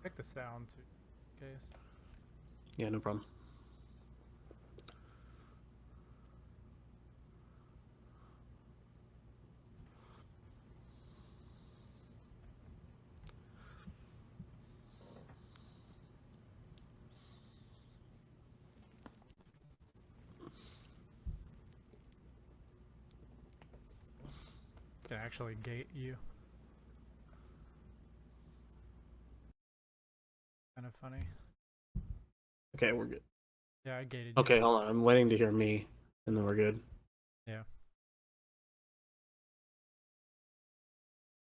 Check the sound too, in case. Yeah, no problem. Can actually gate you. Kind of funny. Okay, we're good. Yeah, I gated you. Okay, hold on. I'm waiting to hear me, and then we're good. Yeah.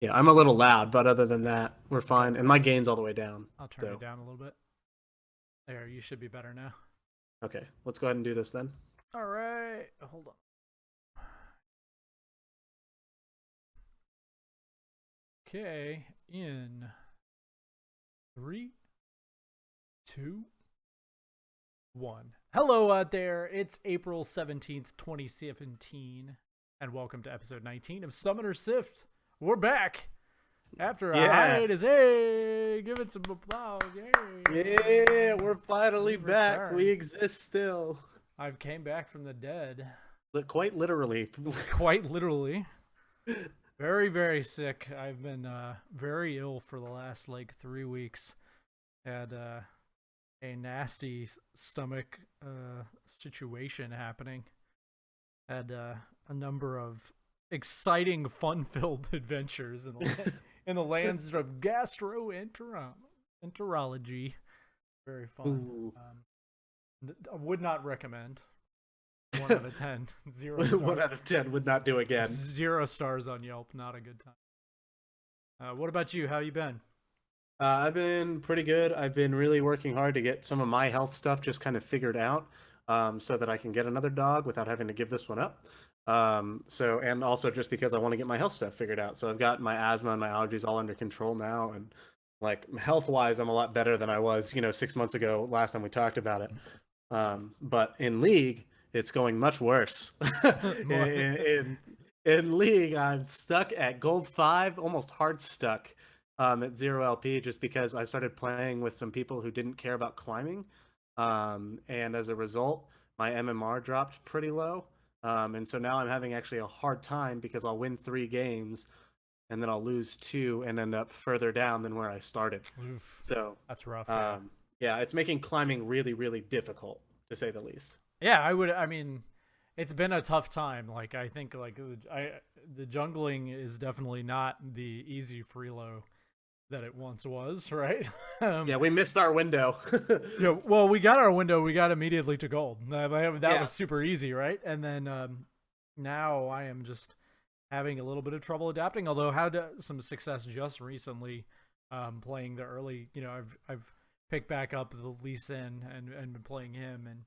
Yeah, I'm a little loud, but other than that, we're Okay. fine. And my gain's all the way down. I'll turn you So, down a little bit. There, you should be better now. okay, let's go ahead and do this then. All right. Hold on. Okay. In 3, 2, 1. Hello out there. It's April 17th, 2017. And welcome to episode 19 of Summoner Sift. We're back after a Yes. hiatus. Hey, give it some applause. Yay. Yeah, we're finally We've back. returned. We exist still. I've came back from the dead. Quite literally. Quite literally. Very, very sick. I've been very ill for the last like 3 weeks. Had a nasty stomach situation happening. Had a number of exciting, fun-filled adventures in the lands of gastroenterology. Very fun. I would not recommend. 1 out of 10. 0 stars. 1 out of 10 would not do again. 0 stars on Yelp. Not a good time. What about you? How you been? I've been pretty good. I've been really working hard to get some of my health stuff just kind of figured out, so that I can get another dog without having to give this one up. And also just because I want to get my health stuff figured out. So I've got my asthma and my allergies all under control now, and like health wise, I'm a lot better than I was, 6 months ago, last time we talked about it. But in League, it's going much worse. In League, I'm stuck at Gold 5, almost hard stuck, at 0 LP, just because I started playing with some people who didn't care about climbing. And as a result, my MMR dropped pretty low. And so now I'm having actually a hard time because I'll win 3 games and then I'll lose 2 and end up further down than where I started. Oof, So, that's rough. yeah, it's making climbing really, really difficult, to say the least. Yeah, I would. I mean, it's been a tough time. Like I think, the jungling is definitely not the easy freelo that it once was, right? Yeah, we missed our window. Yeah. Well, we got our window. We got immediately to gold. That Yeah. was super easy, right? And then now I am just having a little bit of trouble adapting. Although had some success just recently, playing the early. I've picked back up the Lee Sin and been playing him. And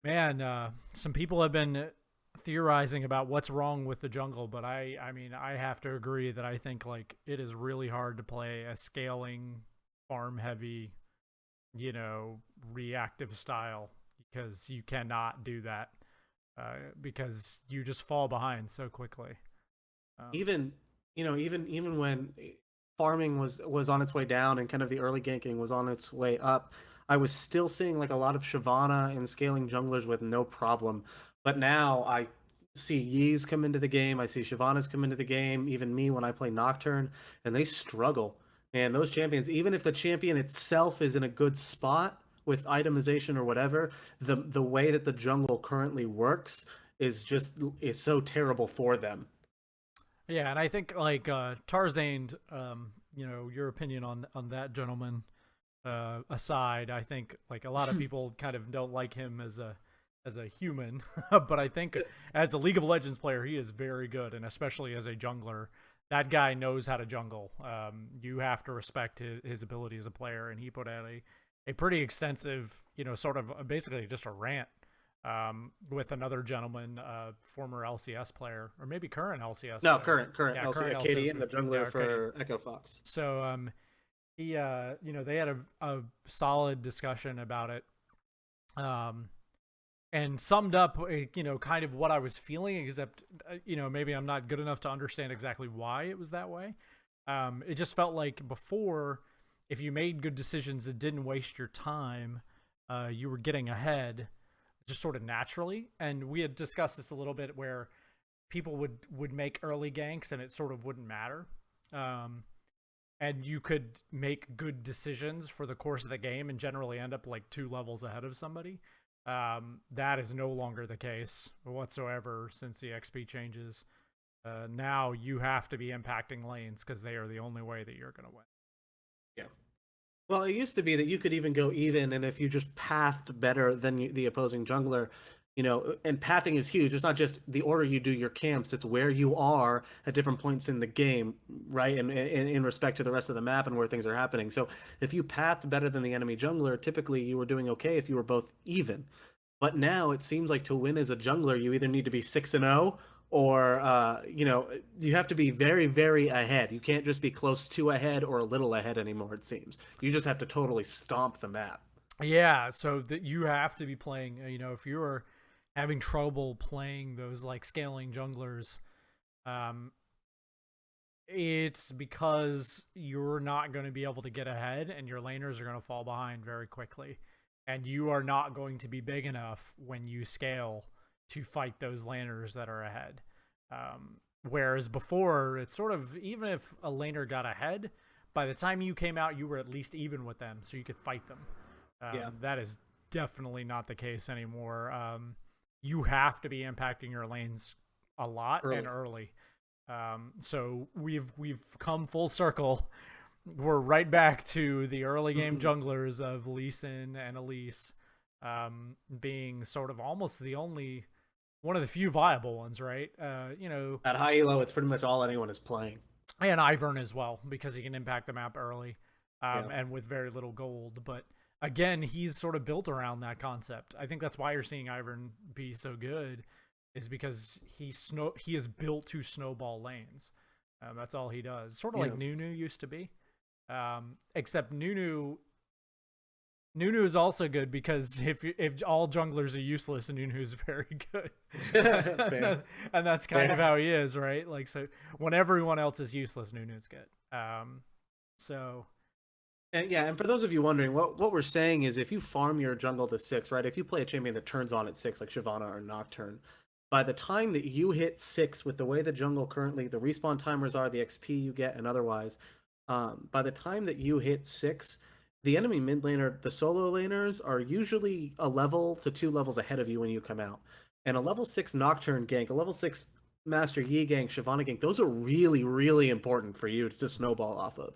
man, some people have been theorizing about what's wrong with the jungle, but I mean, I have to agree that I think like it is really hard to play a scaling, farm heavy, reactive style, because you cannot do that, because you just fall behind so quickly. Even even when farming was on its way down and kind of the early ganking was on its way up, I was still seeing like a lot of Shyvana and scaling junglers with no problem. But now I see Yees come into the game, I see Shyvanas come into the game, even me when I play Nocturne, and they struggle. And those champions, even if the champion itself is in a good spot with itemization or whatever, the way that the jungle currently works is so terrible for them. Yeah, and I think like Tarzan, your opinion on that gentleman aside, I think like a lot of people kind of don't like him as a human, but I think as a League of Legends player, he is very good, and especially as a jungler, that guy knows how to jungle. You have to respect his ability as a player, and he put out a pretty extensive, sort of basically just a rant, with another gentleman, former LCS player, or maybe current LCS No, player. current Yeah, LC, current Acadian, LCS. the jungler Yeah, for Echo Fox. so he they had a solid discussion about it, um and summed up kind of what I was feeling, except maybe I'm not good enough to understand exactly why it was that way. It just felt like before if you made good decisions that didn't waste your time, you were getting ahead just sort of naturally. And we had discussed this a little bit where people would make early ganks and it sort of wouldn't matter. Um, and you could make good decisions for the course of the game and generally end up like 2 levels ahead of somebody. That is no longer the case whatsoever since the XP changes. Now you have to be impacting lanes because they are the only way that you're going to win. Yeah. Well, it used to be that you could even go even, and if you just pathed better than the opposing jungler, and pathing is huge. It's not just the order you do your camps; it's where you are at different points in the game, right? And in respect to the rest of the map and where things are happening. So, if you pathed better than the enemy jungler, typically you were doing okay if you were both even. But now it seems like to win as a jungler, you either need to be 6-0 or you have to be very, very ahead. You can't just be close to ahead or a little ahead anymore, it seems. You just have to totally stomp the map. Yeah, so that you have to be playing, if you're having trouble playing those like scaling junglers, um, it's because you're not going to be able to get ahead and your laners are going to fall behind very quickly. And you are not going to be big enough when you scale to fight those laners that are ahead. Whereas before, it's sort of, even if a laner got ahead, by the time you came out, you were at least even with them, so you could fight them. Yeah. That is definitely not the case anymore. You have to be impacting your lanes a lot and early. So we've come full circle. We're right back to the early game junglers of Lee Sin and Elise being sort of almost the only one of the few viable ones, right? At high elo, it's pretty much all anyone is playing. And Ivern as well, because he can impact the map early Yeah. and with very little gold. But again, he's sort of built around that concept. I think that's why you're seeing Ivern be so good, is because he is built to snowball lanes. That's all he does. Sort of like Nunu used to be. Except Nunu is also good because if all junglers are useless, Nunu is very good. And that's kind of how he is, right? Like, so when everyone else is useless, Nunu's good. So and for those of you wondering, what we're saying is if you farm your jungle to 6, right? If you play a champion that turns on at 6 like Shyvana or Nocturne, by the time that you hit 6 with the way the jungle currently, the respawn timers are, the XP you get and otherwise, by the time that you hit 6, the enemy mid laner, the solo laners, are usually a level to 2 levels ahead of you when you come out. And a level 6 Nocturne gank, a level 6 Master Yi gank, Shyvana gank, those are really, really important for you to snowball off of.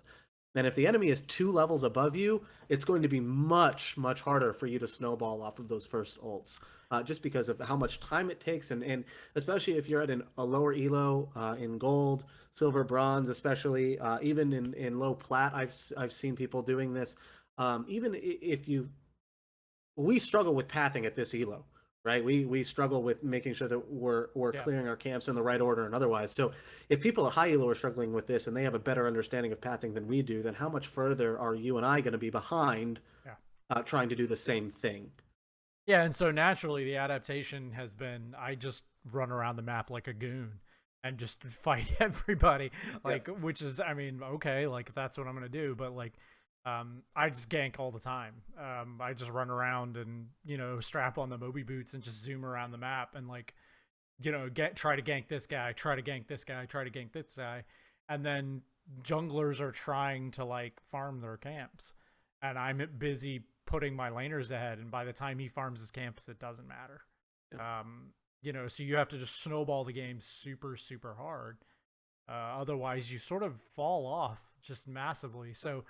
And if the enemy is 2 levels above you, it's going to be much, much harder for you to snowball off of those first ults. Just because of how much time it takes, and especially if you're at a lower elo in gold, silver, bronze, especially even in low plat, I've seen people doing this. Even if we struggle with pathing at this elo, right? We struggle with making sure that we're clearing our camps in the right order and otherwise. So if people at high elo are struggling with this and they have a better understanding of pathing than we do, then how much further are you and I going to be behind trying to do the same thing? Yeah, and so naturally the adaptation has been I just run around the map like a goon and just fight everybody. Like, which is, I mean, okay, like if that's what I'm gonna do, but like I just gank all the time. I just run around and, strap on the Moby boots and just zoom around the map and like, try to gank this guy, try to gank this guy, try to gank this guy. And then junglers are trying to like farm their camps. And I'm busy putting my laners ahead, and by the time he farms his camps, it doesn't matter. So you have to just snowball the game super, super hard. Otherwise, you sort of fall off just massively. So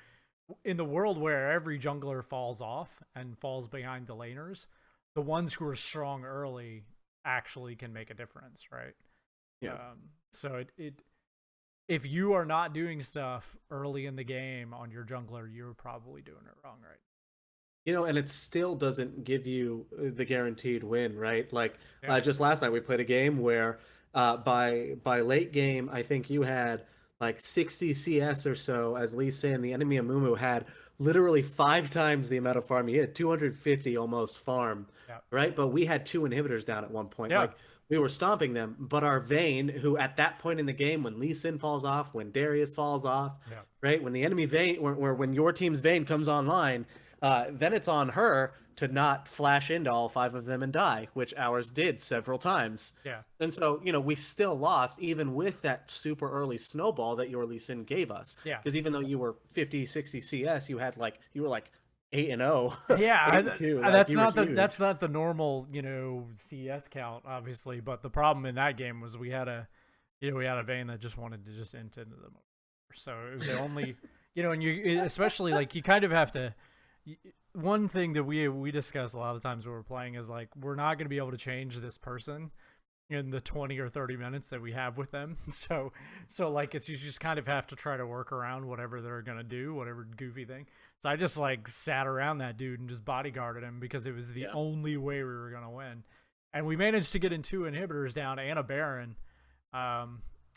in the world where every jungler falls off and falls behind the laners, the ones who are strong early actually can make a difference, right? So if you are not doing stuff early in the game on your jungler, you're probably doing it wrong, right? And it still doesn't give you the guaranteed win, right? Like just last night we played a game where by late game, I think you had like 60 CS or so as Lee Sin. The enemy Amumu had literally 5 times the amount of farm. He had 250 almost farm, right? But we had 2 inhibitors down at one point. Like we were stomping them, but our Vayne, who at that point in the game, when Lee Sin falls off, when Darius falls off, Yeah. right, when the enemy Vayne, when your team's Vayne comes online, then it's on her to not flash into all 5 of them and die, which ours did several times. Yeah. And so, we still lost even with that super early snowball that your Lee Sin gave us. Yeah. Because even though you were 50, 60 CS, you were like 8-0. Yeah, 8-2, that's you were not the huge. that's not the normal CS count, obviously. But the problem in that game was we had a Vayne that just wanted to just int into them, so it was the only and you especially like you kind of have to. One thing that we discuss a lot of times when we're playing is like we're not going to be able to change this person in the 20 or 30 minutes that we have with them. So like you just kind of have to try to work around whatever they're going to do, whatever goofy thing. So I just like sat around that dude and just bodyguarded him because it was the only way we were going to win. And we managed to get in 2 inhibitors down and a Baron.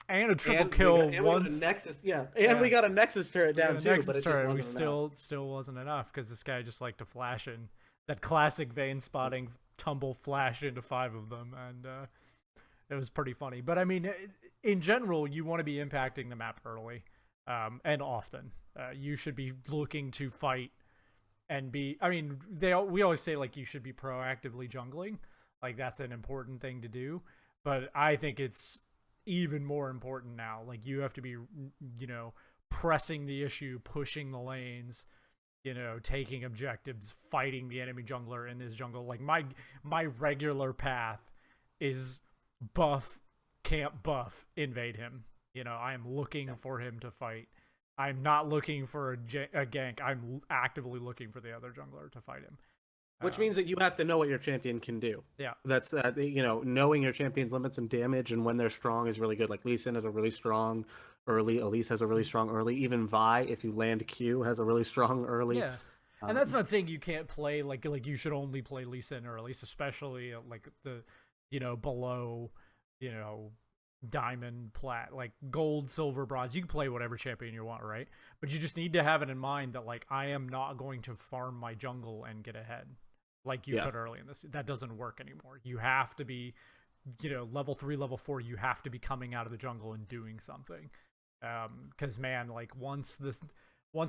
And a triple kill once. We got a Nexus turret down too, but it turret, just wasn't still wasn't enough because this guy just liked to flash in that classic Vayne spotting tumble flash into 5 of them, and it was pretty funny. But I mean, in general, you want to be impacting the map early and often. You should be looking to fight and be. I mean, we always say like you should be proactively jungling, like that's an important thing to do. But I think it's even more important now. Like you have to be, pressing the issue, pushing the lanes, taking objectives, fighting the enemy jungler in his jungle. Like my regular path is buff, camp buff, invade him. I am looking for him to fight. I'm not looking for a gank. I'm actively looking for the other jungler to fight him. Which means that you have to know what your champion can do. Yeah. That's, knowing your champion's limits and damage and when they're strong is really good. Like Lee Sin has a really strong early. Elise has a really strong early. Even Vi, if you land Q, has a really strong early. Yeah. And that's not saying you can't play like you should only play Lee Sin or Elise, especially like the, below, diamond, plat, like gold, silver, bronze. You can play whatever champion you want, right? But you just need to have it in mind that like I am not going to farm my jungle and get ahead. Like you put early in this, that doesn't work anymore. You have to be, level 3, level 4. You have to be coming out of the jungle and doing something. Because man, like once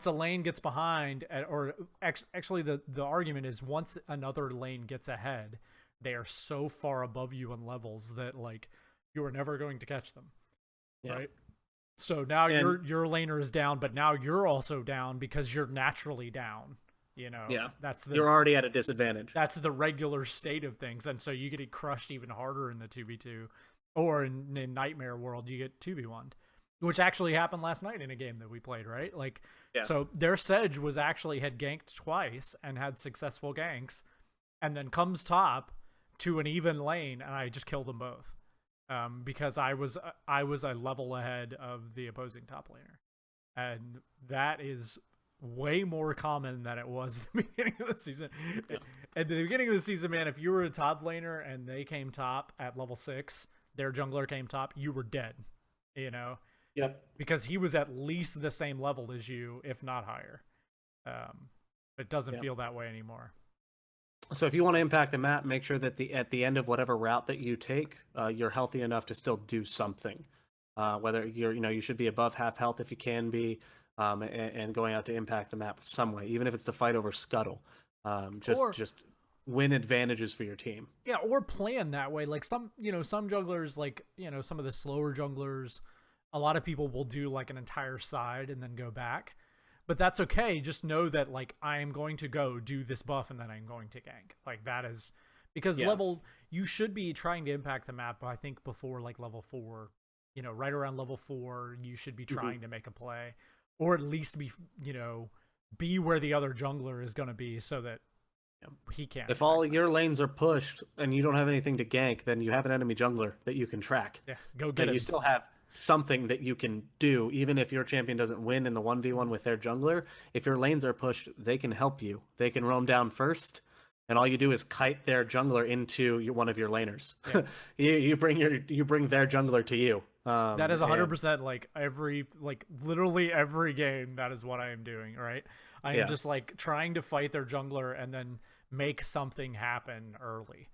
a lane gets behind, or actually the argument is once another lane gets ahead, they are so far above you in levels that like you are never going to catch them, right? So now your laner is down, but now you're also down because you're naturally down. You're already at a disadvantage. That's the regular state of things, and so you get crushed even harder in the 2v2, or in Nightmare World you get 2v1, which actually happened last night in a game that we played, right? Like, so their Sedge had ganked twice and had successful ganks, and then comes top to an even lane, and I just killed them both, because I was a level ahead of the opposing top laner, and that is way more common than it was at the beginning of the season. At the beginning of the season, man, if you were a top laner and they came top at level 6, their jungler came top, you were dead, because he was at least the same level as you, if not higher. It doesn't feel that way anymore. So if you want to impact the map, make sure that at the end of whatever route that you take, you're healthy enough to still do something. Whether you should be above half health if you can be, and going out to impact the map some way, even if it's to fight over scuttle. Just win advantages for your team. Yeah, or plan that way. Like some junglers, like, some of the slower junglers, a lot of people will do like an entire side and then go back. But that's okay. Just know that like I am going to go do this buff and then I'm going to gank. Like that is because you should be trying to impact the map, I think before like level 4, right around level 4, you should be trying to make a play. Or at least be where the other jungler is going to be so that he can't. If all your lanes are pushed and you don't have anything to gank, then you have an enemy jungler that you can track. Yeah, go get it. You still have something that you can do, even if your champion doesn't win in the 1v1 with their jungler. If your lanes are pushed, they can help you. They can roam down first, and all you do is kite their jungler into one of your laners. Yeah. you bring their jungler to you. That is 100% like literally every game. That is what I am doing. Right, I am just like trying to fight their jungler and then make something happen early.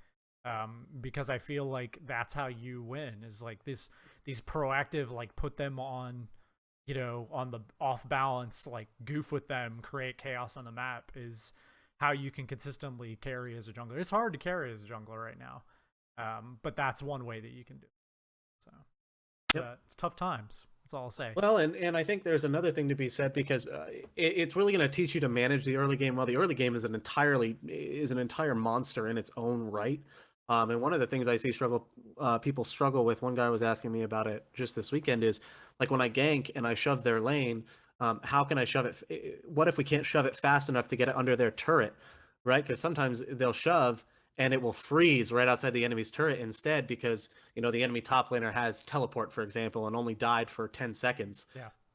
because I feel like that's how you win, is like these proactive, like put them on, you know, on the off balance, like goof with them, create chaos on the map, is how you can consistently carry as a jungler. It's hard to carry as a jungler right now, but that's one way that you can do it. So it's tough times. That's all I'll say. Well, and I think there's another thing to be said, because it's really going to teach you to manage the early game. Well, the early game is an entire monster in its own right. And one of the things I see people struggle with. One guy was asking me about it just this weekend. Is like, when I gank and I shove their lane, how can I shove it? What if we can't shove it fast enough to get it under their turret, right? Because sometimes they'll shove and it will freeze right outside the enemy's turret instead, because the enemy top laner has teleport, for example, and only died for 10 seconds,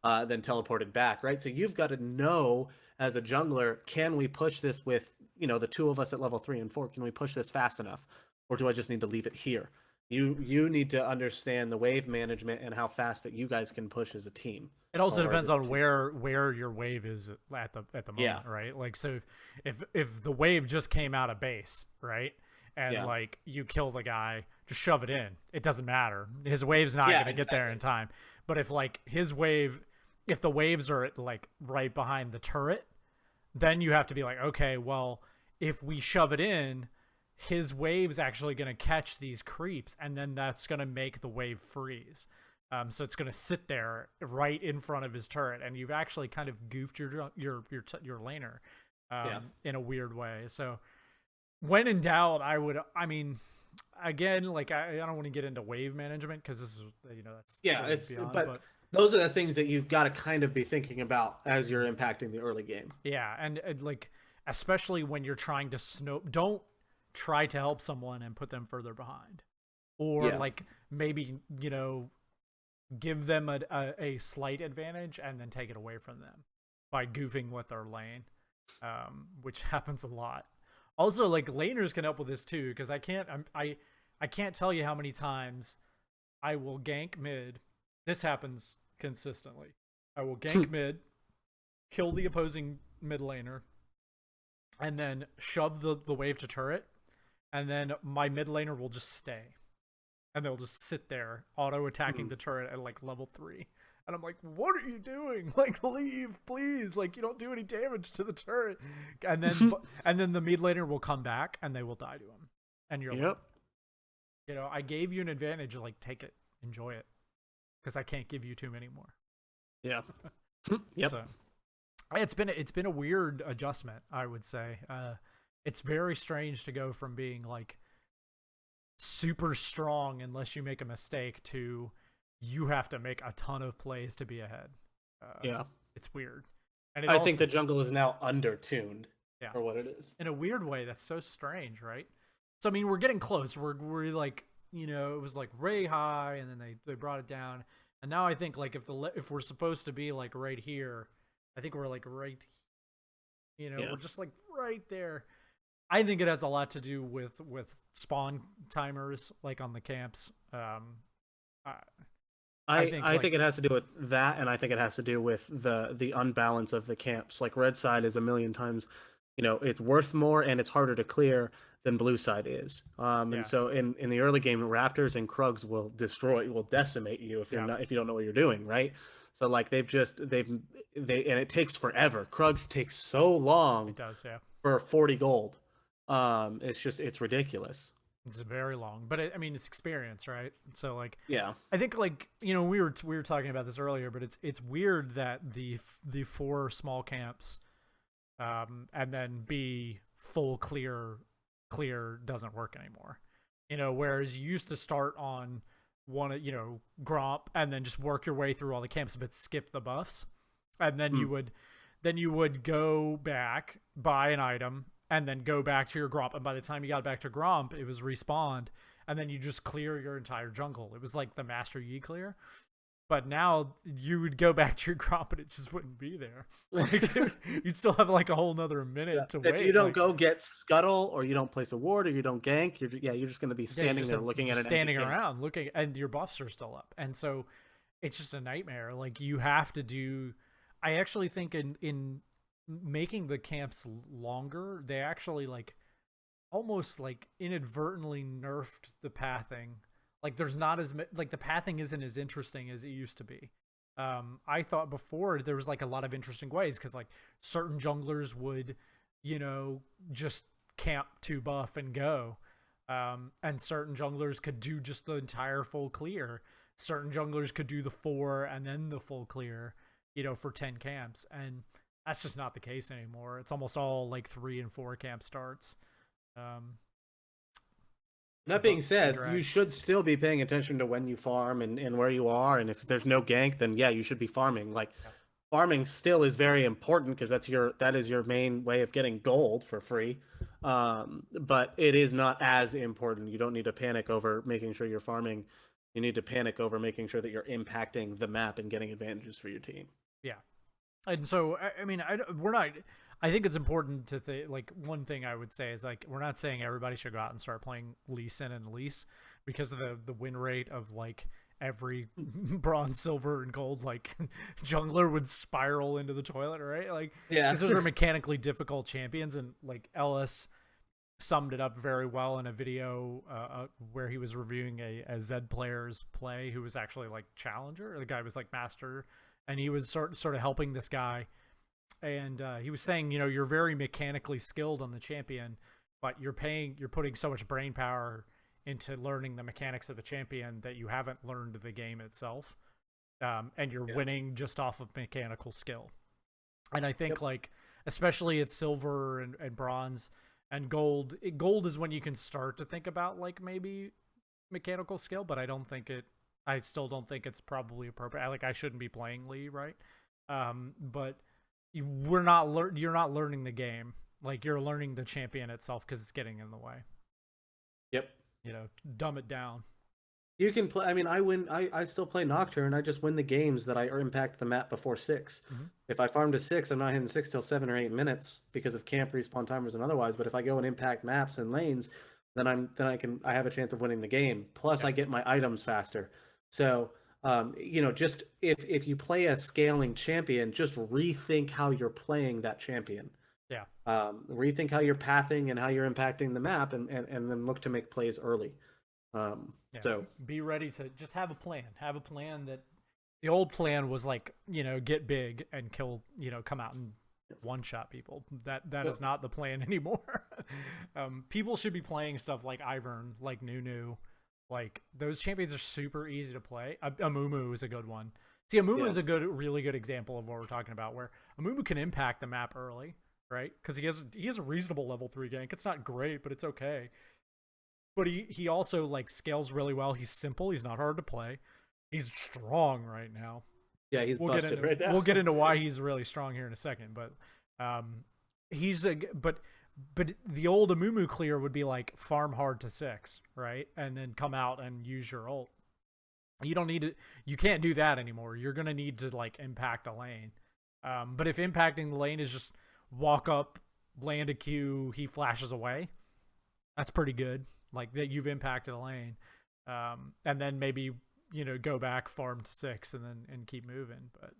then teleported back, right? So you've got to know, as a jungler, can we push this with the two of us at level 3 and 4? Can we push this fast enough, or do I just need to leave it here? You need to understand the wave management and how fast that you guys can push as a team. It also depends on where your wave is at the moment, right? Like, so if the wave just came out of base, right, and like you killed a guy, just shove it in. It doesn't matter. His wave's not going to get there in time. But if like his wave, if the waves are like right behind the turret, then you have to be like, okay, well, if we shove it in, his wave's actually going to catch these creeps, and then that's going to make the wave freeze. So it's going to sit there right in front of his turret, and you've actually kind of goofed your laner in a weird way. So when in doubt, I mean, again, like I don't want to get into wave management, because this is that's beyond, but those are the things that you've got to kind of be thinking about as you're impacting the early game. Yeah, and like, especially when you're trying to don't try to help someone and put them further behind, or like maybe give them a slight advantage and then take it away from them by goofing with their lane, which happens a lot. Also, like, laners can help with this too, because I can't tell you how many times I will gank mid. This happens consistently. I will gank mid, kill the opposing mid laner, and then shove the wave to turret, and then my mid laner will just stay. And they'll just sit there auto-attacking the turret at like level 3. And I'm like, what are you doing? Like, leave, please. Like, you don't do any damage to the turret. And then the mid laner will come back and they will die to him. And you're like, I gave you an advantage. Like, take it, enjoy it, because I can't give you too many more. Yeah. So it's been a weird adjustment, I would say. It's very strange to go from being like super strong unless you make a mistake to you have to make a ton of plays to be ahead. It's weird. And I think the jungle is now under-tuned for what it is. In a weird way, that's so strange, right? So I mean, we're getting close. We're like, it was like way high, and then they brought it down, and now I think like if we're supposed to be like right here, I think we're like right, we're just like right there. I think it has a lot to do with spawn timers, like on the camps. I think it has to do with that, and I think it has to do with the unbalance of the camps. Like, red side is a million times, it's worth more and it's harder to clear than blue side is. And so in the early game, Raptors and Krugs will decimate you if you don't know what you're doing, right? So like and it takes forever. Krugs takes so long. It does, for 40 gold. It's ridiculous. It's very long, but it's experience, right? So like, I think like, we were talking about this earlier, but it's weird that the 4 small camps, and then be full clear doesn't work anymore. Whereas you used to start on one, Gromp, and then just work your way through all the camps, but skip the buffs, and then you would go back, buy an item, and then go back to your Gromp, and by the time you got back to Gromp, it was respawned, and then you just clear your entire jungle. It was like the Master Yi clear. But now you would go back to your Gromp and it just wouldn't be there. Like, you'd still have like a whole nother minute to wait. If you don't go get Scuttle, or you don't place a ward, or you don't gank, you're just going to be standing there looking at it. Standing around looking, and your buffs are still up. And so it's just a nightmare. Like, you have to do... I actually think in making the camps longer, they actually like almost like inadvertently nerfed the pathing. Like there's not as like the pathing isn't as interesting as it used to be. I thought before there was like a lot of interesting ways because like certain junglers would, you know, just camp to buff and go. And certain junglers could do just the entire full clear. Certain junglers could do the 4 and then the full clear, you know, for 10 camps. And that's just not the case anymore. It's almost all like 3 and 4 camp starts. Um, That being said, you should still be paying attention to when you farm and where you are, and if there's no gank, then yeah, you should be farming. Like farming still is very important because that is your main way of getting gold for free. But it is not as important. You don't need to panic over making sure you're farming. You need to panic over making sure that you're impacting the map and getting advantages for your team. Yeah. And so, I mean, we're not. I think it's important to like one thing I would say is like we're not saying everybody should go out and start playing Lee Sin and Elise because of the win rate of like every bronze, silver, and gold like jungler would spiral into the toilet, right? Like, yeah, those are mechanically difficult champions, and like Ellis summed it up very well in a video where he was reviewing a Zed player's play who was actually like challenger. The guy was like master, and he was sort of helping this guy, and he was saying, you know, you're very mechanically skilled on the champion, but you're putting so much brain power into learning the mechanics of the champion that you haven't learned the game itself, and you're winning just off of mechanical skill. And I think like especially at silver and bronze and gold is when you can start to think about like maybe mechanical skill, but I still don't think it's probably appropriate. I shouldn't be playing Lee, right? But you're not learning the game. Like you're learning the champion itself because it's getting in the way. Yep. You know, dumb it down. You can play. I mean, I still play Nocturne. I just win the games that I impact the map before 6. Mm-hmm. If I farm to 6, I'm not hitting 6 till 7 or 8 minutes because of camp respawn timers and otherwise. But if I go and impact maps and lanes, then I have a chance of winning the game. Plus, I get my items faster. So, you know, just if you play a scaling champion, just rethink how you're playing that champion. Yeah. Rethink how you're pathing and how you're impacting the map, and then look to make plays early. So be ready to just have a plan. Have a plan that the old plan was like, you know, get big and kill, you know, come out and one shot people. That is not the plan anymore. People should be playing stuff like Ivern, like Nunu. Like those champions are super easy to play. Amumu is a good one. See, Amumu is a really good example of what we're talking about, where Amumu can impact the map early, right? Because he has a reasonable level 3 gank. It's not great, but it's okay. But he also like scales really well. He's simple. He's not hard to play. He's strong right now. Yeah, he's busted right now. We'll get into why he's really strong here in a second. But but the old Amumu clear would be like farm hard to 6, right? And then come out and use your ult. You don't need to. You can't do that anymore. You're gonna need to like impact a lane. But if impacting the lane is just walk up, land a Q, he flashes away, that's pretty good. Like that you've impacted a lane, and then maybe, you know, go back, farm to 6, and keep moving. But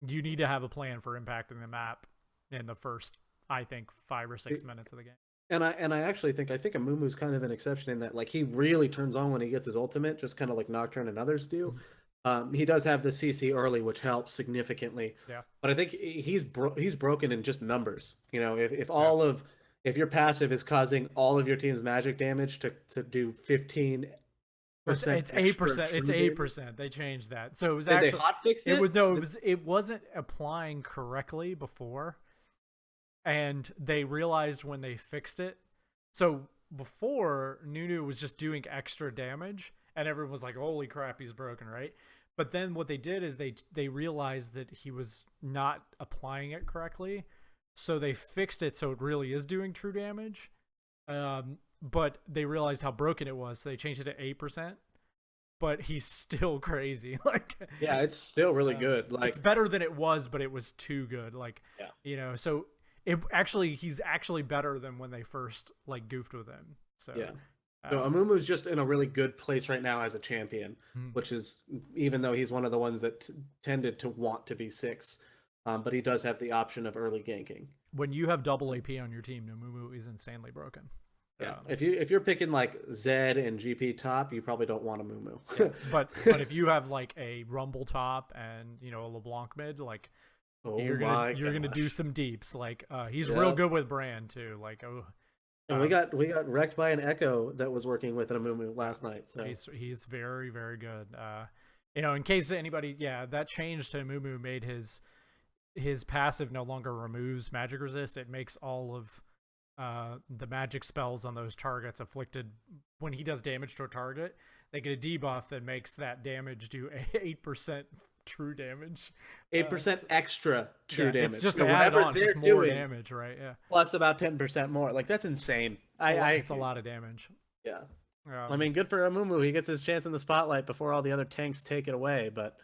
you need to have a plan for impacting the map in the first, I think, 5 or 6 minutes of the game. And I actually think Amumu's kind of an exception in that like he really turns on when he gets his ultimate, just kind of like Nocturne and others do. He does have the CC early, which helps significantly. Yeah. But I think he's broken in just numbers. You know, if your passive is causing all of your team's magic damage to do 15%, it's 8%. It's 8%. They changed that, so it was actually they hotfixed it. It wasn't applying correctly before, and they realized when they fixed it. So before, Nunu was just doing extra damage, and everyone was like, "Holy crap, he's broken!" Right? But then what they did is they realized that he was not applying it correctly. So they fixed it so it really is doing true damage. But they realized how broken it was, so they changed it to 8%. But he's still crazy. Like, yeah, it's still really good. Like, it's better than it was, but it was too good. Like, you know, so he's actually better than when they first like goofed with him. So yeah. So Amumu's just in a really good place right now as a champion, which is, even though he's one of the ones that tended to want to be 6. but he does have the option of early ganking. When you have double AP on your team, Nomumu is insanely broken. Yeah, if you're picking like Zed and GP top, you probably don't want a Mumu. Yeah. But if you have like a Rumble top and a LeBlanc mid, like Oh you're gonna do some deeps. Like he's real good with Brand too. Like and we got wrecked by an Echo that was working with an Amumu last night. So he's very very good. In case anybody, that change to Amumu made his passive no longer removes magic resist. It makes all of the magic spells on those targets afflicted when he does damage to a target, they get a debuff that makes that damage do 8% true damage. 8% extra true damage. It's just so added on, just more damage, right? Yeah. Plus about 10% more. Like that's insane. It's a lot of damage. Yeah. I mean, good for Amumu. He gets his chance in the spotlight before all the other tanks take it away. But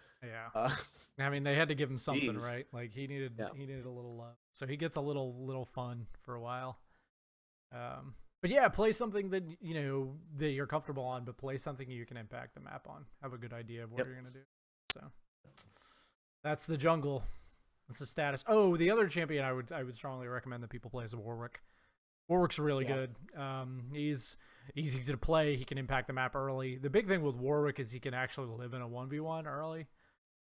I mean, they had to give him something, right? Like he needed a little love, so he gets a little fun for a while. But yeah, play something that that you're comfortable on, but play something you can impact the map on. Have a good idea of what you're gonna do. So that's the jungle. That's the status. Oh, the other champion I would strongly recommend that people play is Warwick. Warwick's really good. He's easy to play. He can impact the map early. The big thing with Warwick is he can actually live in a 1v1 early.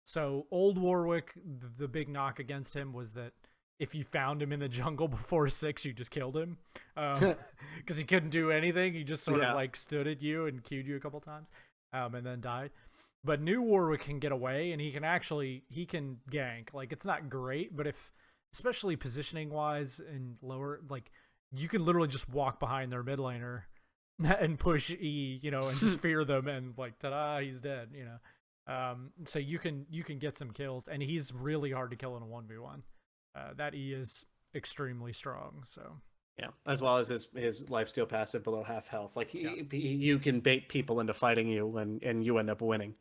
So old Warwick, the big knock against him was that if you found him in the jungle before 6, you just killed him because he couldn't do anything. He just sort of like stood at you and queued you a couple times and then died. But new Warwick can get away, and he can gank. Like, it's not great, but especially positioning wise and lower, like you can literally just walk behind their mid laner and push E, and just fear them, and like, ta-da, he's dead, so you can get some kills, and he's really hard to kill in a 1v1. That E is extremely strong, so yeah, as well as his lifesteal passive below half health. Like you can bait people into fighting you, and you end up winning.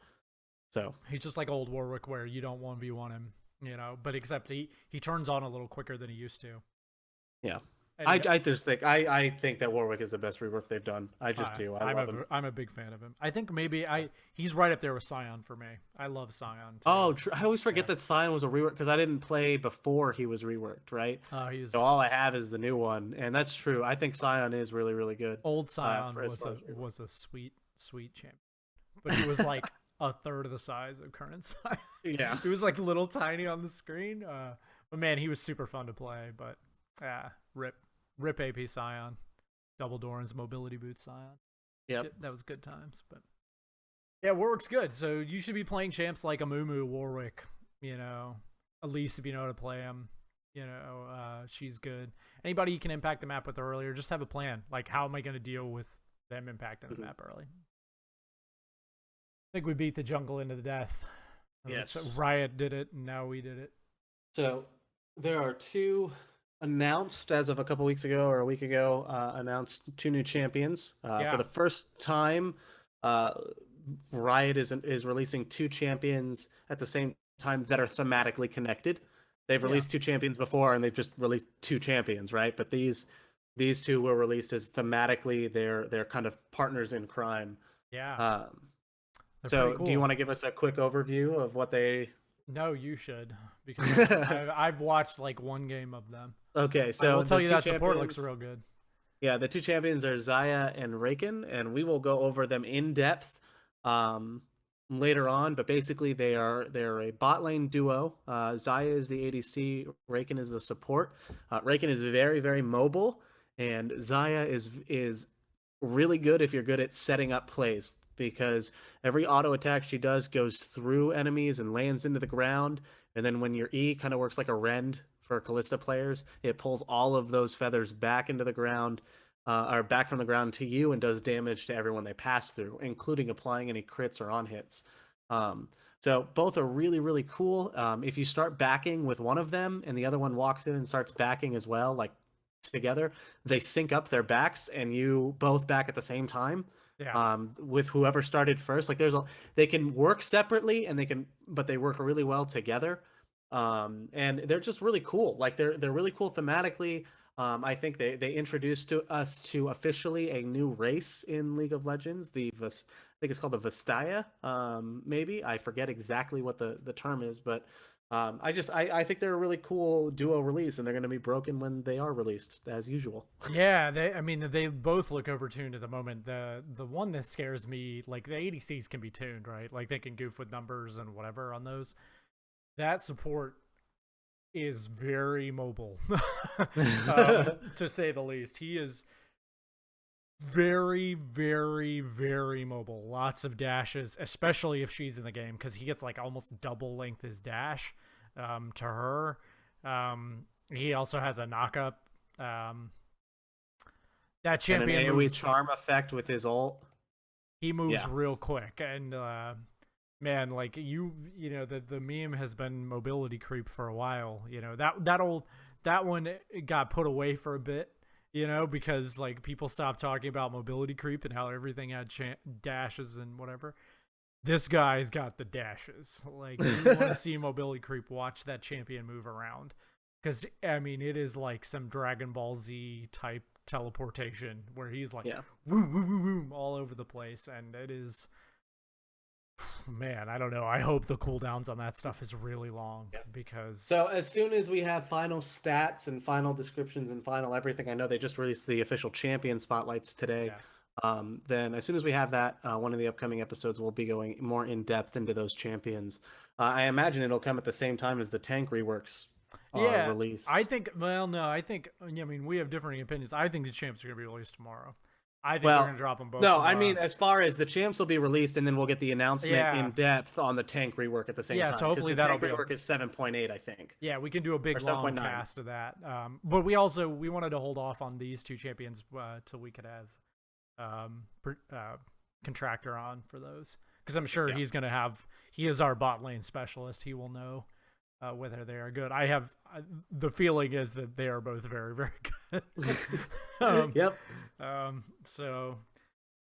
So he's just like old Warwick, where you don't 1v1 him, but except he turns on a little quicker than he used to. Yeah. I just think I think that Warwick is the best rework they've done. I just do. I'm a big fan of him. I think maybe he's right up there with Scion for me. I love Scion too. Oh, I always forget that Scion was a rework because I didn't play before he was reworked, right? So all I have is the new one, and that's true. I think Scion is really really good. Old Scion was a sweet champion, but he was like a third of the size of current Scion. Yeah, he was like little tiny on the screen. But man, he was super fun to play. But rip AP Scion, double Doran's mobility boot Scion. That was good times. But yeah, Warwick's good. So you should be playing champs like Amumu, Warwick. Elise, if you know how to play him. She's good. Anybody you can impact the map with earlier, just have a plan. Like, how am I going to deal with them impacting the map early? I think we beat the jungle into the death. Yes. So Riot did it, and now we did it. So there are two announced as of a couple weeks ago or a week ago. Announced 2 new champions for the first time. Riot is releasing 2 champions at the same time that are thematically connected. They've released 2 champions before, and they've just released 2 champions, right? But these 2 were released as thematically they're kind of partners in crime. Yeah. So cool. Do you want to give us a quick overview of what they... No, you should, because I've watched like 1 game of them. Okay, so I will tell you that support looks real good. Yeah, the 2 champions are Xayah and Raken, and we will go over them in depth later on. But basically, they're a bot lane duo. Xayah is the ADC, Raken is the support. Raken is very very mobile, and Xayah is really good if you're good at setting up plays, because every auto attack she does goes through enemies and lands into the ground, and then when your E kind of works like a rend for Kalista players, it pulls all of those feathers back into the ground, or back from the ground to you, and does damage to everyone they pass through, including applying any crits or on hits. So both are really really cool. If you start backing with one of them and the other one walks in and starts backing as well, like together, they sync up their backs and you both back at the same time. With whoever started first. Like they can work separately, and but they work really well together. And they're just really cool. Like they're really cool thematically. I think they introduced to us to officially a new race in League of Legends. I think it's called the Vastaya. Maybe I forget exactly what the term is, but I think they're a really cool duo release, and they're going to be broken when they are released, as usual. Yeah, I mean, they both look overtuned at the moment. The one that scares me, like the ADCs can be tuned, right? Like they can goof with numbers and whatever on those. That support is very mobile, to say the least. He is very, very, very mobile. Lots of dashes, especially if she's in the game, because he gets like almost double length his dash to her. He also has a knockup. That champion and an AoE moves. charm effect with his ult. He moves Yeah. real quick, and man, like you know, the meme has been mobility creep for a while. You know, that one got put away for a bit, you know, because like people stopped talking about mobility creep and how everything had dashes and whatever. This guy's got the dashes. Like, you want to see mobility creep, watch that champion move around, because I mean, it is like some Dragon Ball Z type teleportation where he's like, Yeah. boom, boom, boom, boom, all over the place, and it is, man, I don't know. I hope the cooldowns on that stuff is really long, because So as soon as we have final stats and final descriptions and final everything, I know they just released the official champion spotlights today. yeah. Then as soon as we have that, one of the upcoming episodes will be going more in depth into those champions. I imagine it'll come at the same time as the tank reworks are Yeah, released. I think. Well, no, I think. I mean, we have differing opinions. I think the champs are going to be released tomorrow. I think they're Well, going to drop them both. no, tomorrow. I mean as far as the champs will be released, and then we'll get the announcement Yeah. in depth on the tank rework at the same Yeah, time. so hopefully the that'll tank be rework is 7.8, I think. Yeah, we can do a big Or long 7.9. cast of that. But we wanted to hold off on these two champions till we could have contractor on for those, because I'm sure he's going to have. He is our bot lane specialist. He will know whether they are good. I have the feeling is that they are both very, very good. Yep. So.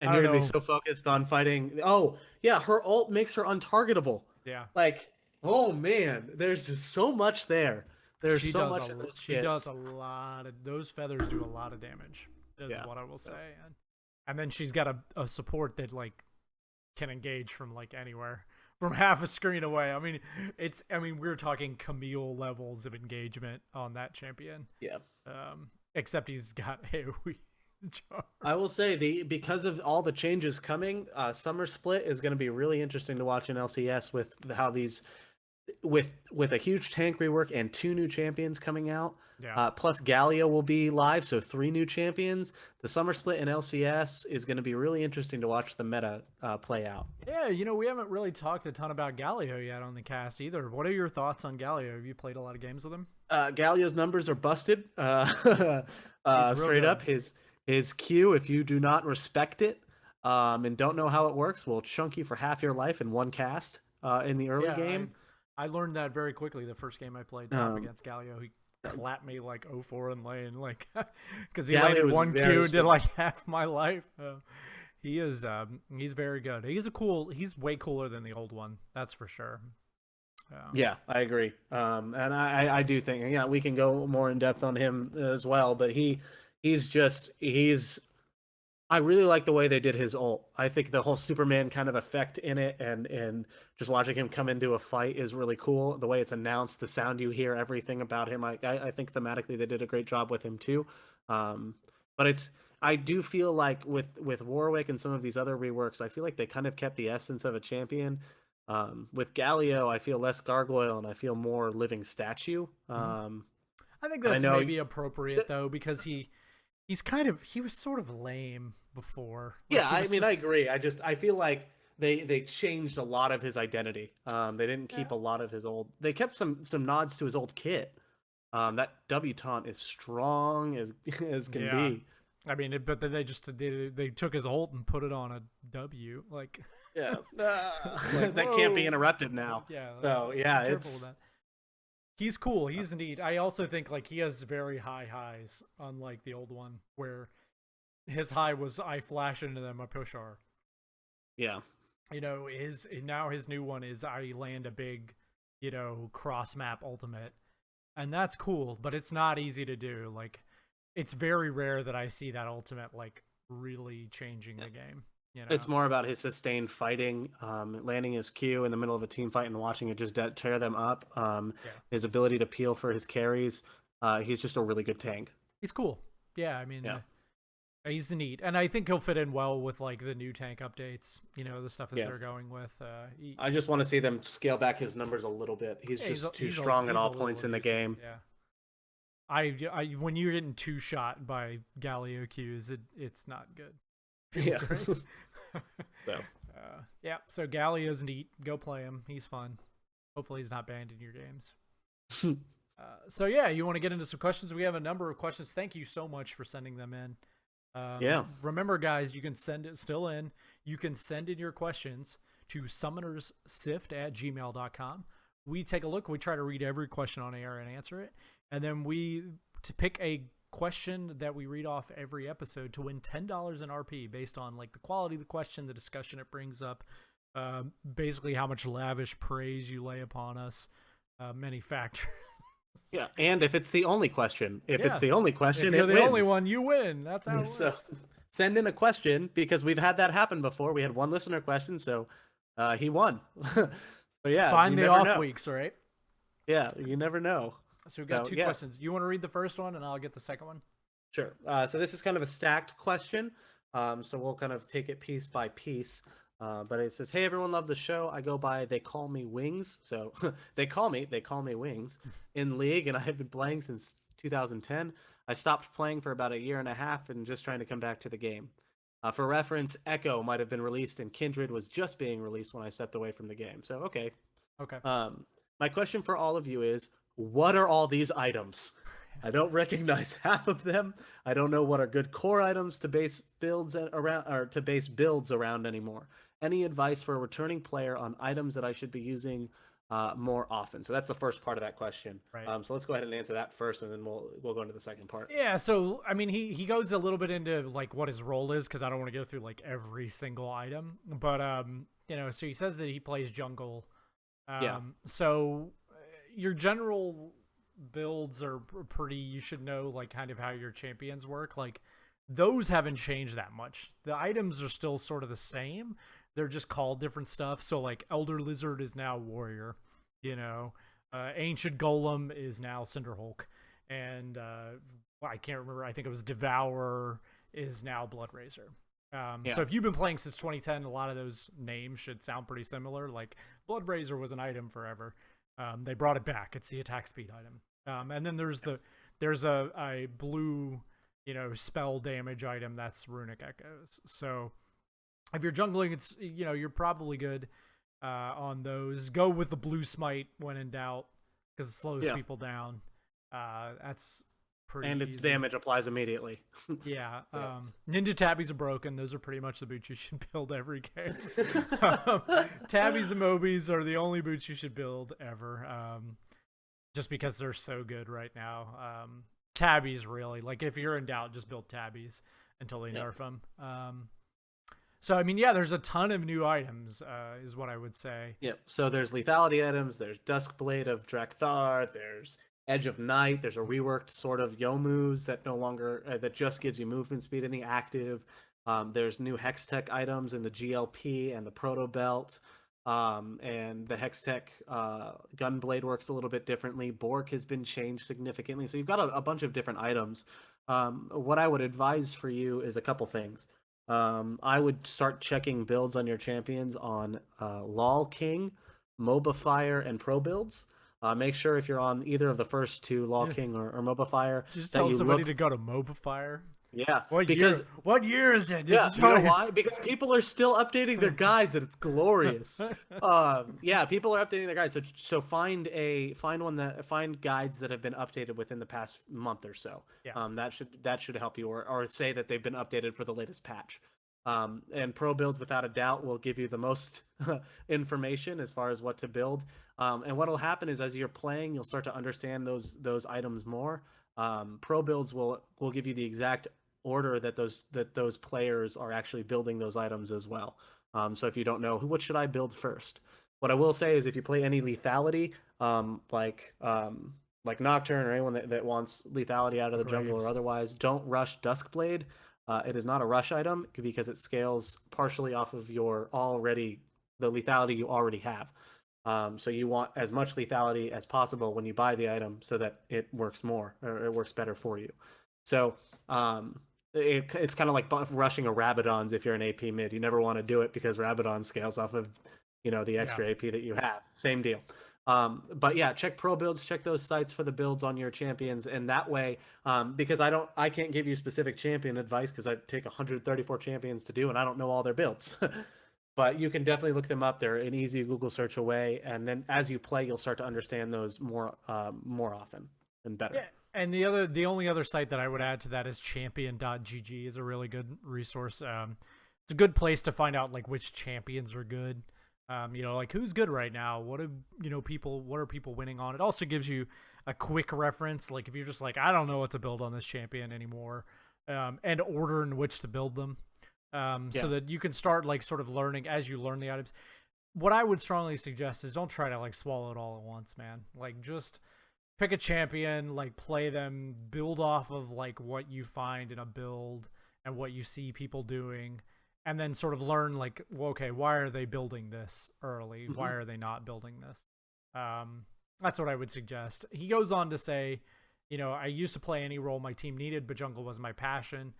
And you're gonna be so focused on fighting. Oh, yeah, her ult makes her untargetable. Yeah. Like, oh man, there's just so much there. There's she so does much a, in those She kits. does a lot of those feathers do a lot of damage. Is what I will say. And then she's got a support that like can engage from like anywhere, from half a screen away. I mean, we're talking Camille levels of engagement on that champion. Yeah. Except he's got AoE. I will say because of all the changes coming, Summer Split is going to be really interesting to watch in LCS with how these with a huge tank rework and 2 new champions coming out. Yeah. Plus Galio will be live, so 3 new champions. The Summer Split in LCS is going to be really interesting to watch the meta play out. Yeah, you know, we haven't really talked a ton about Galio yet on the cast either. What are your thoughts on Galio? Have you played a lot of games with him? Galio's numbers are busted. Straight up, his Q, if you do not respect it and don't know how it works, will chunk you for half your life in one cast in the early game. I learned that very quickly the first game I played top against Galio. He clapped me like 0-4 in lane, like because he landed one Q and did like half my life. He is he's very good. He's way cooler than the old one, that's for sure. Yeah, I agree. And I do think we can go more in depth on him as well, but I really like the way they did his ult. I think the whole Superman kind of effect in it and just watching him come into a fight is really cool. The way it's announced, the sound you hear, everything about him. I think thematically they did a great job with him too. But I do feel like with Warwick and some of these other reworks, I feel like they kind of kept the essence of a champion. With Galio, I feel less gargoyle and I feel more living statue. I think that's maybe appropriate though, because he was sort of lame before. Like, I mean, I agree. I feel like they changed a lot of his identity. They didn't keep a lot of his old. They kept some nods to his old kit. That debutante is strong as can be. I mean, but then they took his ult and put it on a W. Like, yeah, like, that can't be interrupted now. Yeah. So yeah, it's. He's cool. He's neat. I also think like he has very high highs, unlike the old one, where his high was I flash into them, I push R. Yeah. You know, his new one is I land a big, you know, cross map ultimate. And that's cool, but it's not easy to do. Like, it's very rare that I see that ultimate like really changing the game. You know. It's more about his sustained fighting, landing his Q in the middle of a team fight and watching it just tear them up. Yeah. His ability to peel for his carries. He's just a really good tank. He's cool. Yeah, I mean, Yeah. he's neat, and I think he'll fit in well with like the new tank updates. You know, the stuff that Yeah. they're going with. I just want to see them scale back his numbers a little bit. He's Yeah, just too he's strong at he's a all little points in the abusive. game. Yeah. I when you're getting two shot by Galio Qs, it's not good. Yeah. So. Yeah. So Galio's neat. Go play him. He's fun. Hopefully he's not banned in your games. So yeah, you want to get into some questions? We have a number of questions. Thank you so much for sending them in. Yeah. Remember, guys, you can send it still in. You can send in your questions to summonerssift@gmail.com. We take a look. We try to read every question on air and answer it. And then we to pick a question that we read off every episode to win $10 in RP based on like the quality of the question, the discussion it brings up, basically how much lavish praise you lay upon us, many factors. Yeah, and if it's the only question, if Yeah. it's the only question, If you're it the wins. only one, you win. That's how it So works. send in a question because we've had that happen before. We had one listener question, so he won. So yeah, Find you the never off know. weeks, right? Yeah, you never know. So we've got So, two yeah. questions. You want to read the first one, and I'll get the second one. Sure. So this is kind of a stacked question. So we'll kind of take it piece by piece. But it says, "Hey everyone, love the show. I go by they call me Wings. So they call me Wings in League, and I have been playing since 2010. I stopped playing for about a year and a half, and just trying to come back to the game. For reference, Echo might have been released, and Kindred was just being released when I stepped away from the game. So okay. Okay. My question for all of you is, what are all these items? I don't recognize half of them. I don't know what are good core items to base builds around or to base builds around anymore. Any advice for a returning player on items that I should be using more often?" So that's the first part of that question. Right. So let's go ahead and answer that first, and then we'll go into the second part. Yeah, so I mean, he goes a little bit into like what his role is because I don't want to go through like every single item, but you know, so he says that he plays jungle. Yeah. So your general builds are pretty. You should know like kind of how your champions work. Like those haven't changed that much. The items are still sort of the same. They're just called different stuff. So like Elder Lizard is now Warrior. You know, Ancient Golem is now Cinderhulk, and I can't remember. I think it was Devourer is now Bloodraiser. Yeah. So if you've been playing since 2010, a lot of those names should sound pretty similar. Like Bloodraiser was an item forever. They brought it back. It's the attack speed item. And then there's a blue, you know, spell damage item that's Runic Echoes. So if you're jungling, it's, you know, you're probably good on those. Go with the blue smite when in doubt because it slows people down. That's pretty And its easy. damage applies immediately. Yeah. Ninja tabbies are broken. Those are pretty much the boots you should build every game. Tabbies and Mobies are the only boots you should build ever. Just because they're so good right now. Tabbies, really. Like, if you're in doubt, just build tabbies until they nerf them. So, I mean, yeah, there's a ton of new items, is what I would say. Yep. So there's lethality items. There's Duskblade of Drakthar. There's Edge of Night. There's a reworked sort of Yomu's that no longer that just gives you movement speed in the active. There's new Hextech items in the GLP and the Proto Belt. And the Hextech Gunblade works a little bit differently. Bork has been changed significantly. So you've got a bunch of different items. What I would advise for you is a couple things. I would start checking builds on your champions on LOL King, MOBA Fire, and Pro builds. Make sure if you're on either of the first two, LOL King or MOBA Fire, Just that tell you somebody look... to go to MOBA Fire. Yeah, What year is it? Yeah, you know why? Because people are still updating their guides, and it's glorious. Yeah, people are updating their guides. So find guides that have been updated within the past month or so. Yeah. That should help you, or say that they've been updated for the latest patch. And pro builds, without a doubt, will give you the most information as far as what to build. And what will happen is, as you're playing, you'll start to understand those items more. Pro builds will give you the exact order that those players are actually building those items as well. So if you don't know what should I build first, what I will say is if you play any lethality, like Nocturne or anyone that wants lethality out of the jungle or otherwise, don't rush Duskblade. It is not a rush item because it scales partially off of the lethality you already have. So you want as much lethality as possible when you buy the item so that it works more or it works better for you. So it's kind of like rushing a Rabadon's if you're an AP mid. You never want to do it because Rabadon scales off of the Yeah. extra AP that you have. Same deal. But yeah, check pro builds, check those sites for the builds on your champions, and that way, because I can't give you specific champion advice because I take 134 champions to do, and I don't know all their builds. But you can definitely look them up. They're an easy Google search away, and then as you play, you'll start to understand those more often and better. Yeah. And the only other site that I would add to that is champion.gg is a really good resource. It's a good place to find out like which champions are good. Like who's good right now? What are people winning on? It also gives you a quick reference. Like if you're just like, I don't know what to build on this champion anymore, and order in which to build them. So that you can start like sort of learning as you learn the items. What I would strongly suggest is don't try to like swallow it all at once, man. Like just pick a champion, like play them, build off of like what you find in a build and what you see people doing, and then sort of learn like, well, okay, why are they building this early? Mm-hmm. Why are they not building this? That's what I would suggest. He goes on to say, I used to play any role my team needed, but jungle was my passion.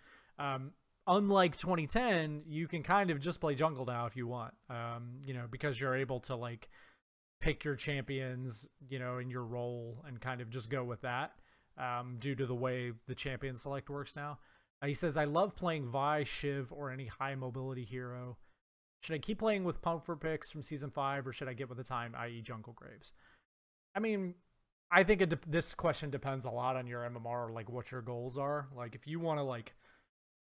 Unlike 2010, you can kind of just play jungle now if you want, because you're able to like pick your champions, in your role and kind of just go with that, due to the way the champion select works now. He says, I love playing Vi, Shiv, or any high mobility hero. Should I keep playing with Pumper picks from Season 5, or should I get with the time, i.e. Jungle Graves? I mean, I think this question depends a lot on your MMR, like what your goals are. Like if you want to like,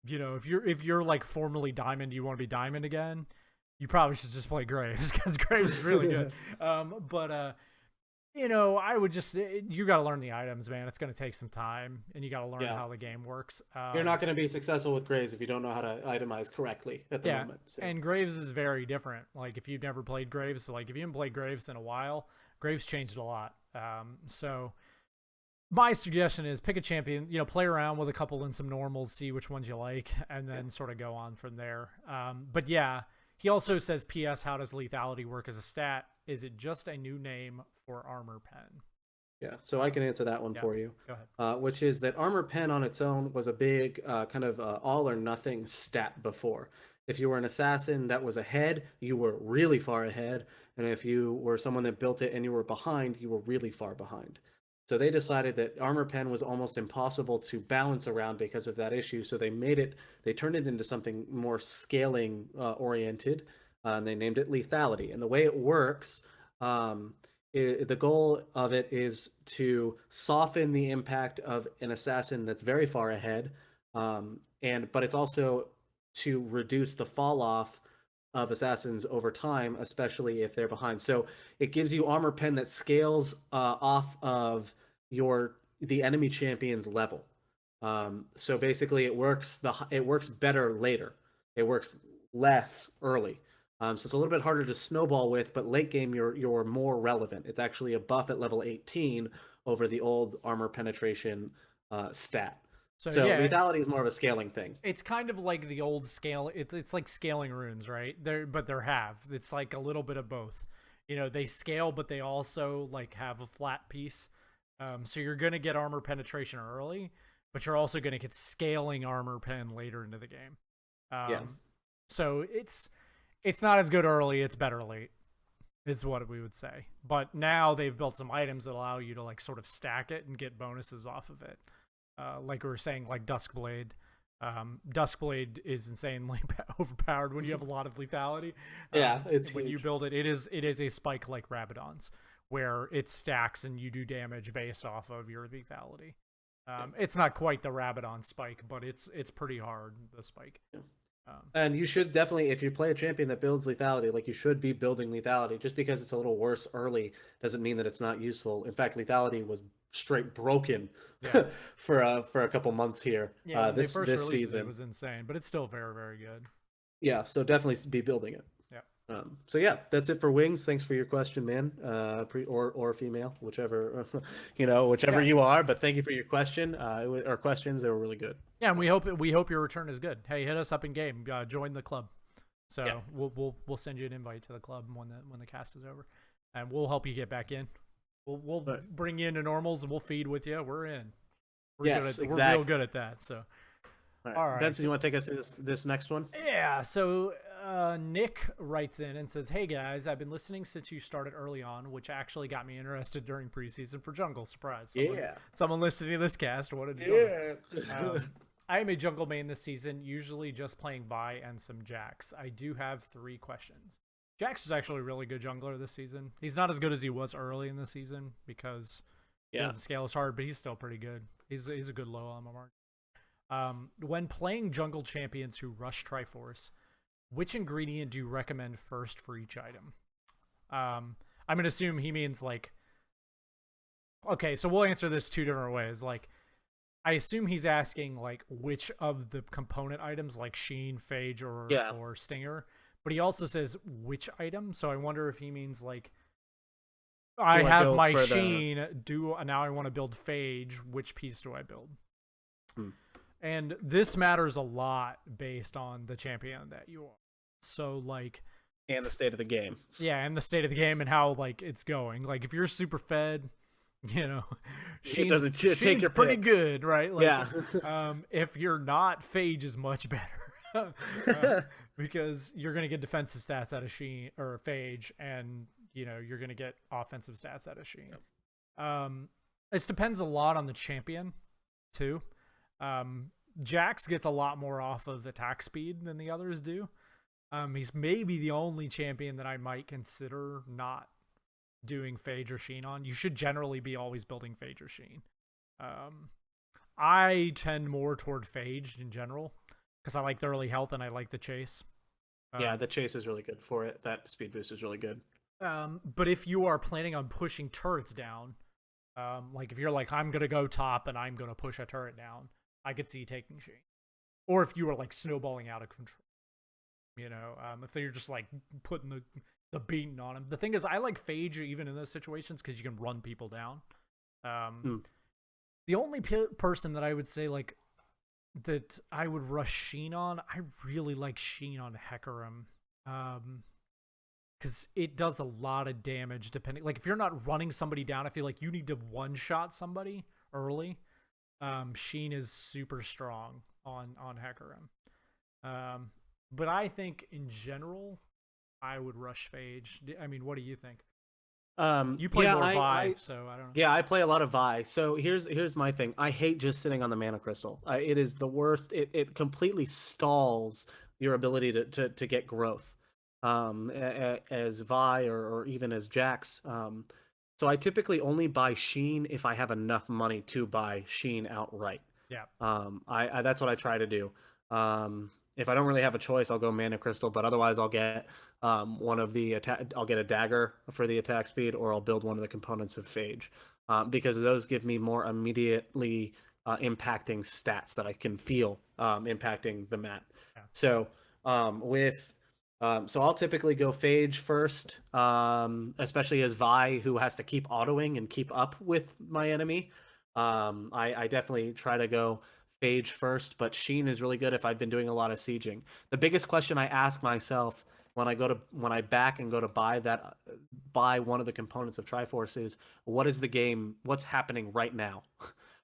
if you're like formerly Diamond, you want to be Diamond again, you probably should just play Graves because Graves is really good. I would just, you got to learn the items, man. It's going to take some time, and you got to learn how the game works. You're not going to be successful with Graves if you don't know how to itemize correctly at the moment. So. And Graves is very different. Like if you've never played Graves, like if you haven't played Graves in a while, Graves changed a lot. So my suggestion is pick a champion, play around with a couple and some normals, see which ones you like, and then sort of go on from there. But yeah, he also says, P.S. How does lethality work as a stat? Is it just a new name for armor pen? Yeah, so I can answer that one for you. Go ahead. Which is that armor pen on its own was a big kind of all or nothing stat before. If you were an assassin that was ahead, you were really far ahead. And if you were someone that built it and you were behind, you were really far behind. So they decided that armor pen was almost impossible to balance around because of that issue. So they turned it into something more scaling oriented, and they named it lethality. And the way it works, the goal of it is to soften the impact of an assassin that's very far ahead, but it's also to reduce the fall off of assassins over time, especially if they're behind. So it gives you armor pen that scales off of the enemy champion's level. So basically, it works better later. It works less early. So it's a little bit harder to snowball with, but late game you're more relevant. It's actually a buff at level 18 over the old armor penetration stat. So yeah, lethality is more of a scaling thing. It's kind of like the old scale. It's like scaling runes, right? But they're half. It's like a little bit of both. They scale, but they also like have a flat piece. So you're gonna get armor penetration early, but you're also gonna get scaling armor pen later into the game. So it's not as good early. It's better late. Is what we would say. But now they've built some items that allow you to like sort of stack it and get bonuses off of it. Like we were saying, like Duskblade. Duskblade is insanely overpowered when you have a lot of lethality. It's when huge. you build it. It is a spike like Rabadon's, where it stacks and you do damage based off of your lethality. It's not quite the Rabadon spike, but it's pretty hard, the spike. And you should definitely, if you play a champion that builds lethality, like you should be building lethality. Just because it's a little worse early doesn't mean that it's not useful. In fact, lethality was straight broken for a couple months here. This season it was insane, but it's still very, very good. Yeah, so definitely be building it. Yeah. So yeah, that's it for wings. Thanks for your question, man. Or female, whichever whichever Yeah. you are. But thank you for your question. Or questions. They were really good. Yeah, and we hope your return is good. Hey, hit us up in game. Join the club. Yeah. So we'll send you an invite to the club when the cast is over, and we'll help you get back in. We'll But bring you into normals and we'll feed with you. We're in. yes, We're real exactly. good at that. So All right, all right. Benson, So, you want to take us to this next one? yeah. So Nick writes in and says, "Hey guys, I've been listening since you started early on, which actually got me interested during preseason for jungle. Surprise! Yeah. Someone listening to this cast wanted to jungle. Yeah. I am a jungle main this season, usually just playing Vi and some Jax. I do have 3 questions. Jax is actually a really good jungler this season. He's not as good as he was early in the season because he Yeah. doesn't scale as hard, but he's still pretty good. He's a good low on the mark. When playing jungle champions who rush Triforce, which ingredient do you recommend first for each item? I'm gonna assume he means like. Okay, so we'll answer this 2 different ways. Like, I assume he's asking like which of the component items, like Sheen, Phage, Yeah. or Stinger. But he also says which item, so I wonder if he means like I Do I have go my for the? Sheen. Now I want to build Phage. Which piece do I build? Hmm. And this matters a lot based on the champion that you are. So like, And the state of the game. yeah, and the state of the game and how like it's going. Like if you're super fed, you know, It doesn't take Sheen's your pretty pick. good, right? Like, Yeah. if you're not, Phage is much better. Because you're gonna get defensive stats out of Sheen or Phage, and you're gonna get offensive stats out of Sheen. This depends a lot on the champion, too. Jax gets a lot more off of attack speed than the others do. He's maybe the only champion that I might consider not doing Phage or Sheen on. You should generally be always building Phage or Sheen. I tend more toward Phage in general because I like the early health and I like the chase. Yeah, the chase is really good for it. That speed boost is really good. But if you are planning on pushing turrets down, like if you're like, I'm going to go top and I'm going to push a turret down, I could see taking Sheen. Or if you are like snowballing out of control, if you're just like putting the beating on him. The thing is, I like Phage even in those situations because you can run people down. The only person that I would say like that I would rush Sheen on, I really like Sheen on Hecarim. Because it does a lot of damage depending. Like if you're not running somebody down, I feel like you need to one shot somebody early. Sheen is super strong on Hecarim. But I think in general, I would rush Phage. I mean, what do you think? You play Yeah, more Vi, so I don't know. yeah, I play a lot of Vi. So here's my thing. I hate just sitting on the mana crystal. It is the worst. It completely stalls your ability to get growth. As Vi or even as Jax. So I typically only buy Sheen if I have enough money to buy Sheen outright. Yeah. I that's what I try to do. If I don't really have a choice, I'll go Mana Crystal, but otherwise I'll get one of the attack. I'll get a dagger for the attack speed, or I'll build one of the components of Phage, because those give me more immediately impacting stats that I can feel impacting the map. Yeah. So so I'll typically go Phage first, especially as Vi, who has to keep autoing and keep up with my enemy. I definitely try to go Phage first, but Sheen is really good if I've been doing a lot of sieging. The biggest question I ask myself when I back and go to buy one of the components of Triforce is, what is the game? What's happening right now?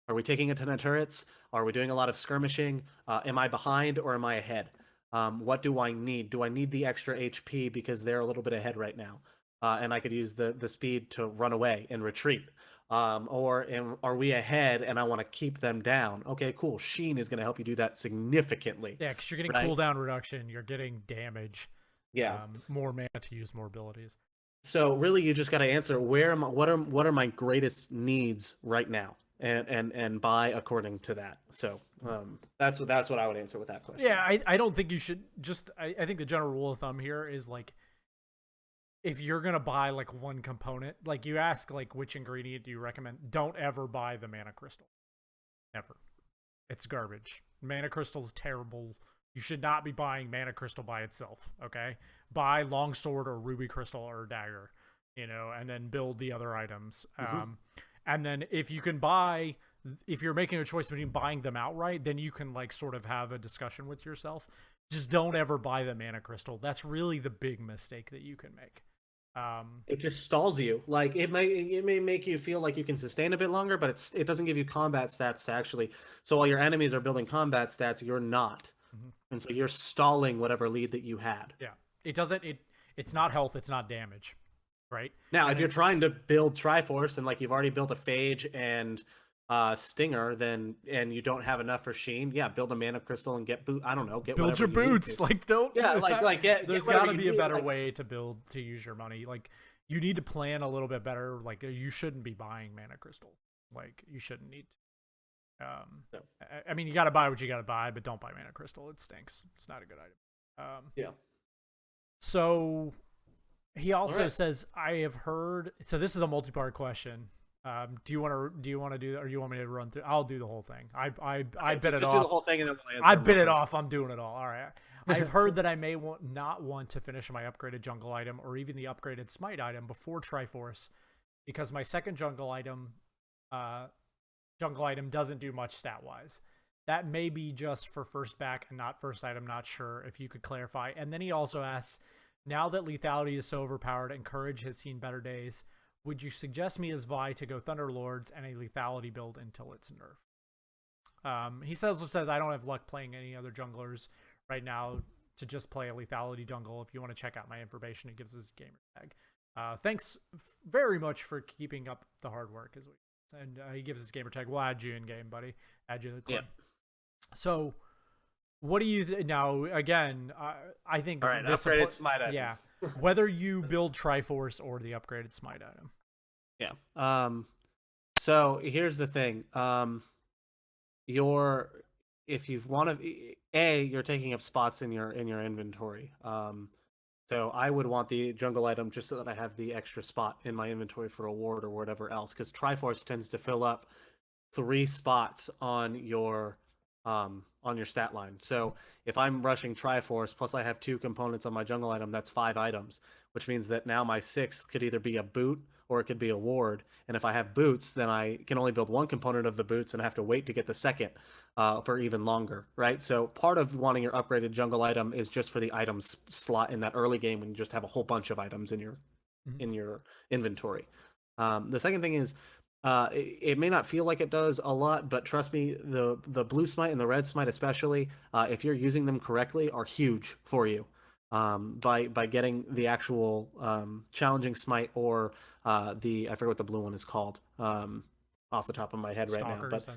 Are we taking a ton of turrets? Are we doing a lot of skirmishing? Am I behind or am I ahead? What do I need? Do I need the extra HP because they're a little bit ahead right now? And I could use the speed to run away and retreat. Are we ahead and I want to keep them down? Okay, cool. Sheen is going to help you do that significantly. Yeah, because you're getting right? cooldown reduction, you're getting damage, Yeah. More mana to use more abilities. So really, you just got to answer what are my greatest needs right now, and buy according to that. So that's what I would answer with that question. Yeah, I don't think you should just. I think the general rule of thumb here is like, if you're gonna buy like one component, like you ask like which ingredient do you recommend, don't ever buy the mana crystal. Ever. It's garbage. Mana crystal is terrible You should not be buying mana crystal by itself. Okay, buy longsword or ruby crystal or dagger, and then build the other items. And then if you can buy, if you're making a choice between buying them outright, then you can like sort of have a discussion with yourself. Just don't ever buy the mana crystal. That's really the big mistake that you can make. It just stalls you. Like it may make you feel like you can sustain a bit longer, but it doesn't give you combat stats to actually. So while your enemies are building combat stats, you're not, and so you're stalling whatever lead that you had. Yeah, it doesn't. It's not health. It's not damage, right? Now, if you're trying to build Triforce and like you've already built a Phage and Stinger, then and you don't have enough for Sheen, yeah, build a Mana Crystal and get boot. I don't know, build your boots. Like don't. Yeah, like there's got to be a better way to use your money. Like you need to plan a little bit better. Like you shouldn't be buying Mana Crystal. Like you shouldn't need to. No. I mean, you got to buy what you got to buy, but don't buy Mana Crystal. It stinks. It's not a good item. Yeah. So he also says, I have heard. So this is a multi-part question. Do you want to do that, or do you want me to run through? I'll do the whole thing. I bit it off. Do the whole thing and then we'll I bit it off. I'm doing it all. All right. I've heard that I may not want to finish my upgraded jungle item or even the upgraded smite item before Triforce, because my second jungle item doesn't do much stat wise. That may be just for first back and not first item. Not sure if you could clarify. And then he also asks, now that lethality is so overpowered and courage has seen better days, would you suggest me as Vi to go Thunderlords and a lethality build until it's nerfed? He also says, I don't have luck playing any other junglers right now to just play a lethality jungle. If you want to check out my information, it gives us a gamer tag. Thanks very much for keeping up the hard work. And he gives us gamer tag. We'll add you in game, buddy. Add you to the club. Yeah. So what do you now? Again, I think all right, upgraded smite item. Yeah, whether you build Triforce or the upgraded smite item. Yeah. So here's the thing. If you want to, you're taking up spots in your inventory. So I would want the jungle item just so that I have the extra spot in my inventory for a ward or whatever else, because Triforce tends to fill up 3 spots on your stat line. So if I'm rushing Triforce plus I have 2 components on my jungle item, that's 5 items, which means that now my 6th could either be a boot or it could be a ward. And if I have boots, then I can only build 1 component of the boots and I have to wait to get the second for even longer, right? So part of wanting your upgraded jungle item is just for the items slot in that early game when you just have a whole bunch of items in your inventory. The second thing is, it may not feel like it does a lot, but trust me, the blue smite and the red smite especially, if you're using them correctly, are huge for you. By getting the actual challenging smite or I forget what the blue one is called off the top of my head right now, but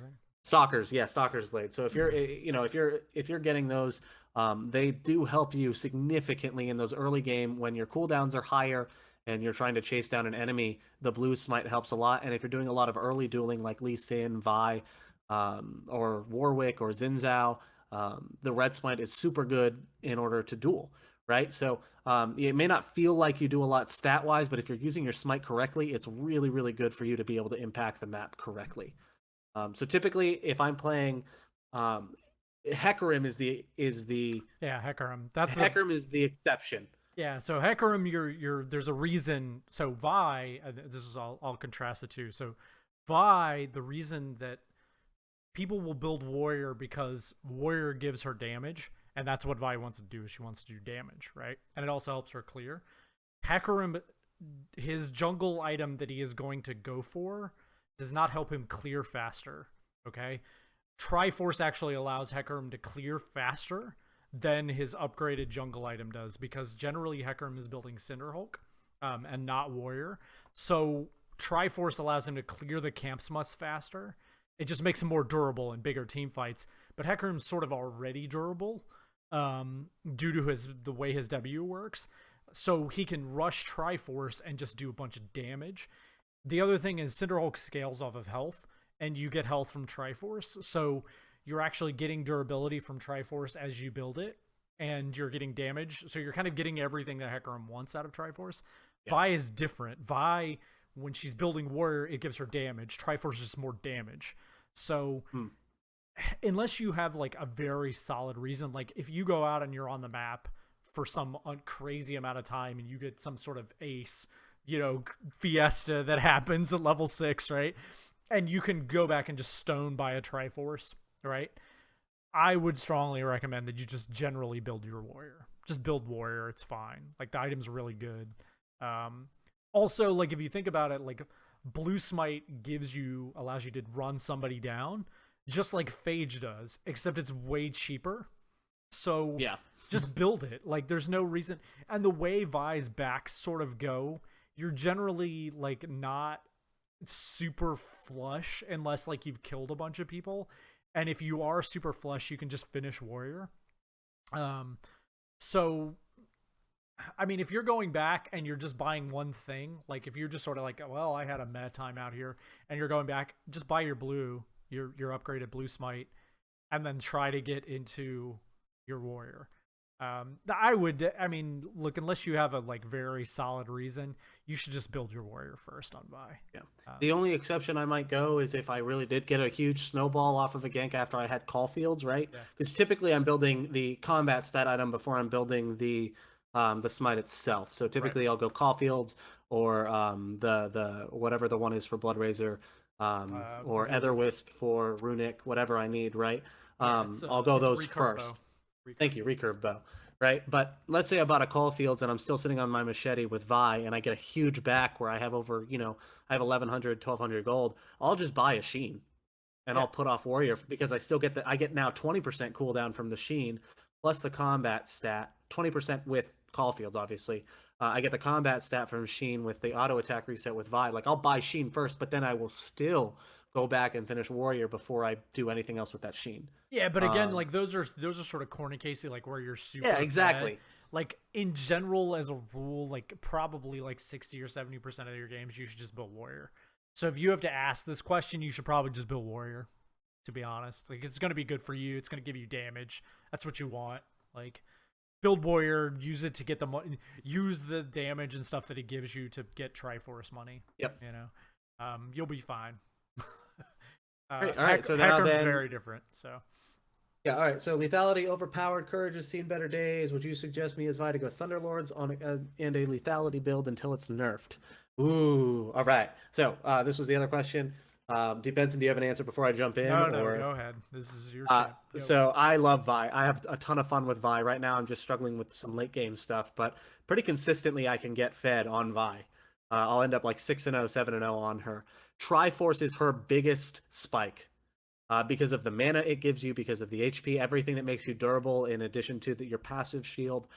Stalkers, yeah, Stalker's Blade. So if you're if you're getting those, they do help you significantly in those early game when your cooldowns are higher and you're trying to chase down an enemy. The blue smite helps a lot, and if you're doing a lot of early dueling like Lee Sin, Vi, or Warwick or Xin Zhao, the red smite is super good in order to duel. Right, so it may not feel like you do a lot stat-wise, but if you're using your smite correctly, it's really, really good for you to be able to impact the map correctly. So typically, if I'm playing, Hecarim is the Hecarim. Hecarim is the exception. Yeah, so Hecarim, there's a reason. So Vi, this is I'll contrast the two. So Vi, the reason that people will build Warrior because Warrior gives her damage. And that's what Vi wants to do. She wants to do damage, right? And it also helps her clear. Hecarim, his jungle item that he is going to go for does not help him clear faster, okay? Triforce actually allows Hecarim to clear faster than his upgraded jungle item does, because generally Hecarim is building Cinderhulk and not Warrior. So Triforce allows him to clear the camps much faster. It just makes him more durable in bigger team fights. But Hecarim's sort of already durable due to the way his W works. So he can rush Triforce and just do a bunch of damage. The other thing is Cinderhulk scales off of health, and you get health from Triforce. So you're actually getting durability from Triforce as you build it, and you're getting damage. So you're kind of getting everything that Hecarim wants out of Triforce. Yeah. Vi is different. Vi, when she's building Warrior, it gives her damage. Triforce is more damage. So unless you have like a very solid reason, like if you go out and you're on the map for some crazy amount of time and you get some sort of ace, fiesta that happens at level 6, right? And you can go back and just stone by a Triforce, right? I would strongly recommend that you just generally build your warrior. Just build warrior, it's fine. Like the item's really good. Also, like if you think about it, like blue smite allows you to run somebody down, just like Phage does, except it's way cheaper. So Yeah. just build it. Like there's no reason. And the way Vi's backs sort of go, you're generally like not super flush unless like you've killed a bunch of people. And if you are super flush, you can just finish warrior. So I mean, if you're going back and you're just buying one thing, like if you're just sort of like, well, I had a mad time out here, and you're going back, just buy your upgraded blue smite, and then try to get into your warrior. I mean, look, unless you have a like very solid reason, you should just build your warrior first on Vi. Yeah. The only exception I might go is if I really did get a huge snowball off of a gank after I had Caulfields, right? Because typically I'm building the combat stat item before I'm building the smite itself. So typically I'll go Caulfields or the whatever the one is for Blood Razor, or Ether Wisp for Runic, whatever I need, right? I'll go those first. Thank you, recurve bow, right? But let's say I bought a Caulfields and I'm still sitting on my machete with Vi, and I get a huge back where I have over, I have 1,100, 1,200 gold. I'll just buy a Sheen, and I'll put off Warrior because I still get I get now 20% cooldown from the Sheen, plus the combat stat, 20% with Caulfields, obviously. I get the combat stat from Sheen with the auto attack reset with Vi. Like I'll buy Sheen first, but then I will still go back and finish Warrior before I do anything else with that Sheen. Yeah, but again, like those are sort of corny casey, like where you're super. Yeah, exactly. Fed. Like in general, as a rule, like probably like 60 or 70% of your games, you should just build Warrior. So if you have to ask this question, you should probably just build Warrior. To be honest, like it's going to be good for you. It's going to give you damage. That's what you want. Like build Warrior, use it to get the money, use the damage and stuff that it gives you to get Triforce money. Yep. You'll be fine. All right. So now Hecarim's very different. So yeah. All right. So lethality overpowered. Courage has seen better days. Would you suggest me as Vi to go Thunderlords on and a lethality build until it's nerfed? Ooh. All right. So this was the other question. Benson, do you have an answer before I jump in? No, go ahead. This is your champ. So I love Vi. I have a ton of fun with Vi. Right now I'm just struggling with some late game stuff, but pretty consistently I can get fed on Vi. I'll end up like 6-0, 7-0 on her. Triforce is her biggest spike because of the mana it gives you, because of the HP, everything that makes you durable in addition to your passive shield.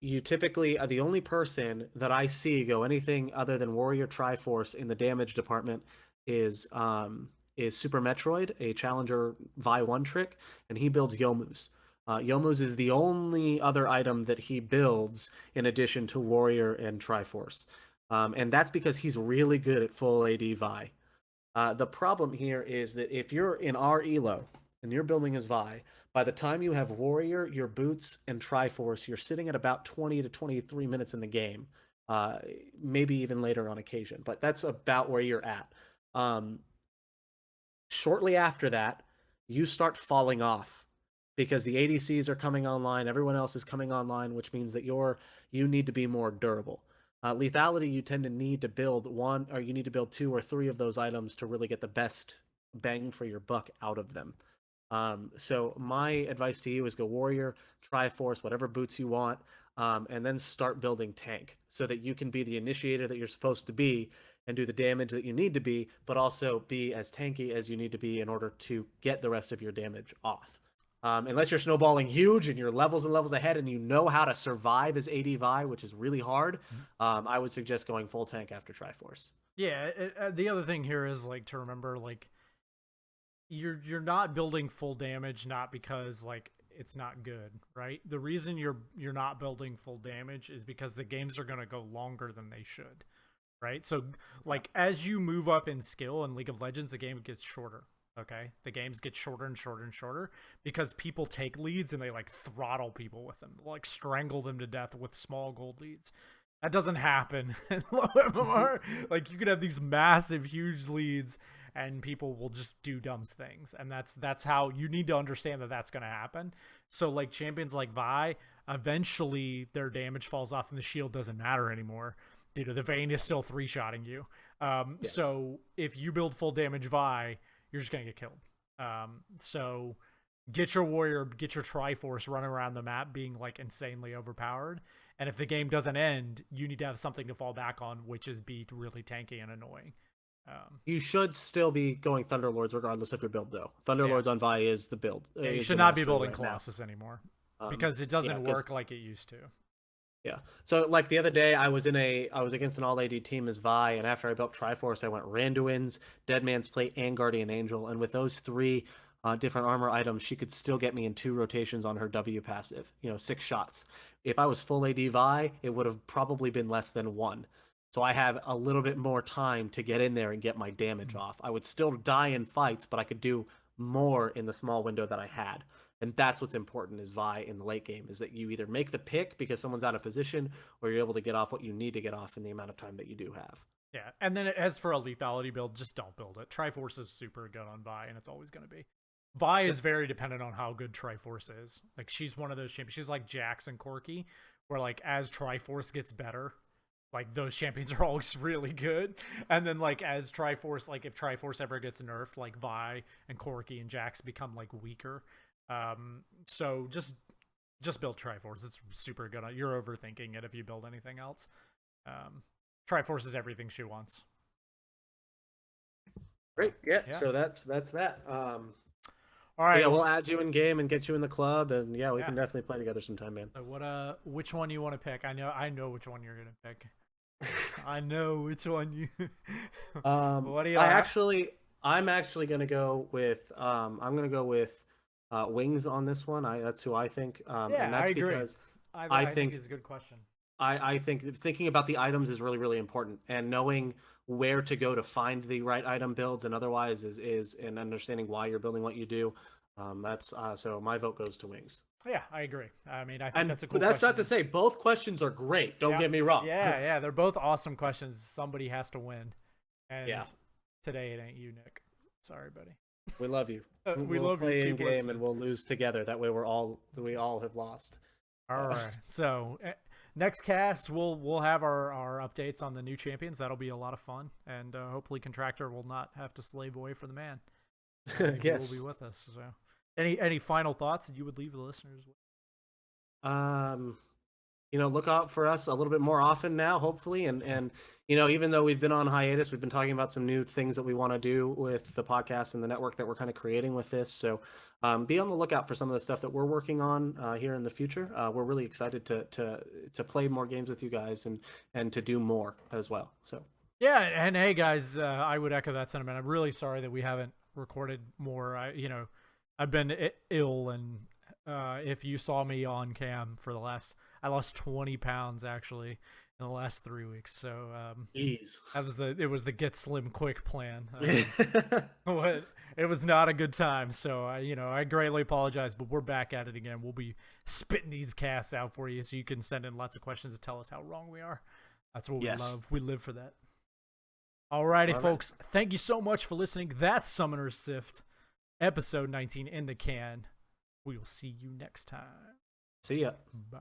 You typically are the only person that I see go anything other than Warrior Triforce in the damage department is Super Metroid, a challenger Vi 1 trick, and he builds Yomu's. Yomu's is the only other item that he builds in addition to Warrior and Triforce. And that's because he's really good at full AD Vi. The problem here is that if you're in our elo and you're building as Vi, by the time you have Warrior, your boots, and Triforce, you're sitting at about 20 to 23 minutes in the game. Maybe even later on occasion, but that's about where you're at. Shortly after that, you start falling off because the ADCs are coming online, everyone else is coming online, which means that you need to be more durable. Lethality, you tend to need to build one, or you need to build 2 or 3 of those items to really get the best bang for your buck out of them. So my advice to you is go Warrior, Triforce, whatever boots you want, and then start building tank so that you can be the initiator that you're supposed to be and do the damage that you need to be, but also be as tanky as you need to be in order to get the rest of your damage off. Unless you're snowballing huge and you're levels and levels ahead and you know how to survive as AD Vi, which is really hard, I would suggest going full tank after Triforce. Yeah, the other thing here is like to remember, like you're not building full damage not because like it's not good, right? The reason you're not building full damage is because the games are going to go longer than they should, right? So like as you move up in skill in League of Legends, the game gets shorter. Okay, the games get shorter and shorter and shorter because people take leads and they like throttle people with them, like strangle them to death with small gold leads. That doesn't happen in low MMR. Like you could have these massive, huge leads, and people will just do dumb things, and that's how you need to understand that that's going to happen. So like champions like Vi, eventually their damage falls off and the shield doesn't matter anymore. You know, the Vayne is still 3-shotting you. So if you build full damage Vi, you're just going to get killed. So get your warrior, get your Triforce running around the map being like insanely overpowered. And if the game doesn't end, you need to have something to fall back on, which is be really tanky and annoying. You should still be going Thunderlords regardless of your build, though. Thunderlords on Vi is the build. Yeah, you should not be building Colossus anymore because it doesn't work like it used to. Yeah. So like the other day, I was against an all AD team as Vi, and after I built Triforce, I went Randuin's, Dead Man's Plate, and Guardian Angel, and with those 3 different armor items, she could still get me in 2 rotations on her W passive. 6 shots. If I was full AD Vi, it would have probably been less than 1. So I have a little bit more time to get in there and get my damage off. I would still die in fights, but I could do more in the small window that I had. And that's what's important is Vi in the late game, is that you either make the pick because someone's out of position, or you're able to get off what you need to get off in the amount of time that you do have. Yeah, and then as for a lethality build, just don't build it. Triforce is super good on Vi, and it's always going to be. Vi is very dependent on how good Triforce is. Like, she's one of those champions. She's like Jax and Corki, where like as Triforce gets better, like those champions are always really good. And then like as Triforce, like if Triforce ever gets nerfed, like Vi and Corki and Jax become like weaker. So just build Triforce. It's super good. You're overthinking it if you build anything else. Triforce is everything she wants. Great. Yeah. So that's that. All right. Yeah, we'll add you in game and get you in the club, and yeah, we can definitely play together sometime, man. So which one you want to pick? I know which one you're gonna pick. I know which one you. What do you? I'm actually gonna go with. I'm gonna go with Wings on this one. That's who I think. And that's I agree. Because I think it's a good question. I think thinking about the items is really, really important, and knowing where to go to find the right item builds and otherwise is and understanding why you're building what you do. That's so my vote goes to Wings. Yeah, I agree. I mean, I think that's a cool But that's question. not to say both questions are great. Don't get me wrong. Yeah, they're both awesome questions. Somebody has to win. And today it ain't you, Nick. Sorry, buddy. We love you. We'll love play you. In game and we'll lose together. That way we all have lost. All right. So next cast we'll have our updates on the new champions. That'll be a lot of fun, and hopefully Contractor will not have to slave away for the man. Yes, he will be with us. So any final thoughts that you would leave the listeners with? Look out for us a little bit more often now, hopefully, and even though we've been on hiatus, we've been talking about some new things that we want to do with the podcast and the network that we're kind of creating with this. So be on the lookout for some of the stuff that we're working on here in the future. We're really excited to play more games with you guys and to do more as well. So yeah, and hey guys, I would echo that sentiment. I'm really sorry that we haven't recorded more. I've been ill, and if you saw me on cam I lost 20 pounds actually in the last 3 weeks. So it was the get slim quick plan. It was not a good time. So I greatly apologize, but we're back at it again. We'll be spitting these casts out for you, so you can send in lots of questions to tell us how wrong we are. That's what we love. We live for that. Alrighty, folks. Thank you so much for listening. That's Summoner's Sift, episode 19 in the can. We will see you next time. See ya. Bye.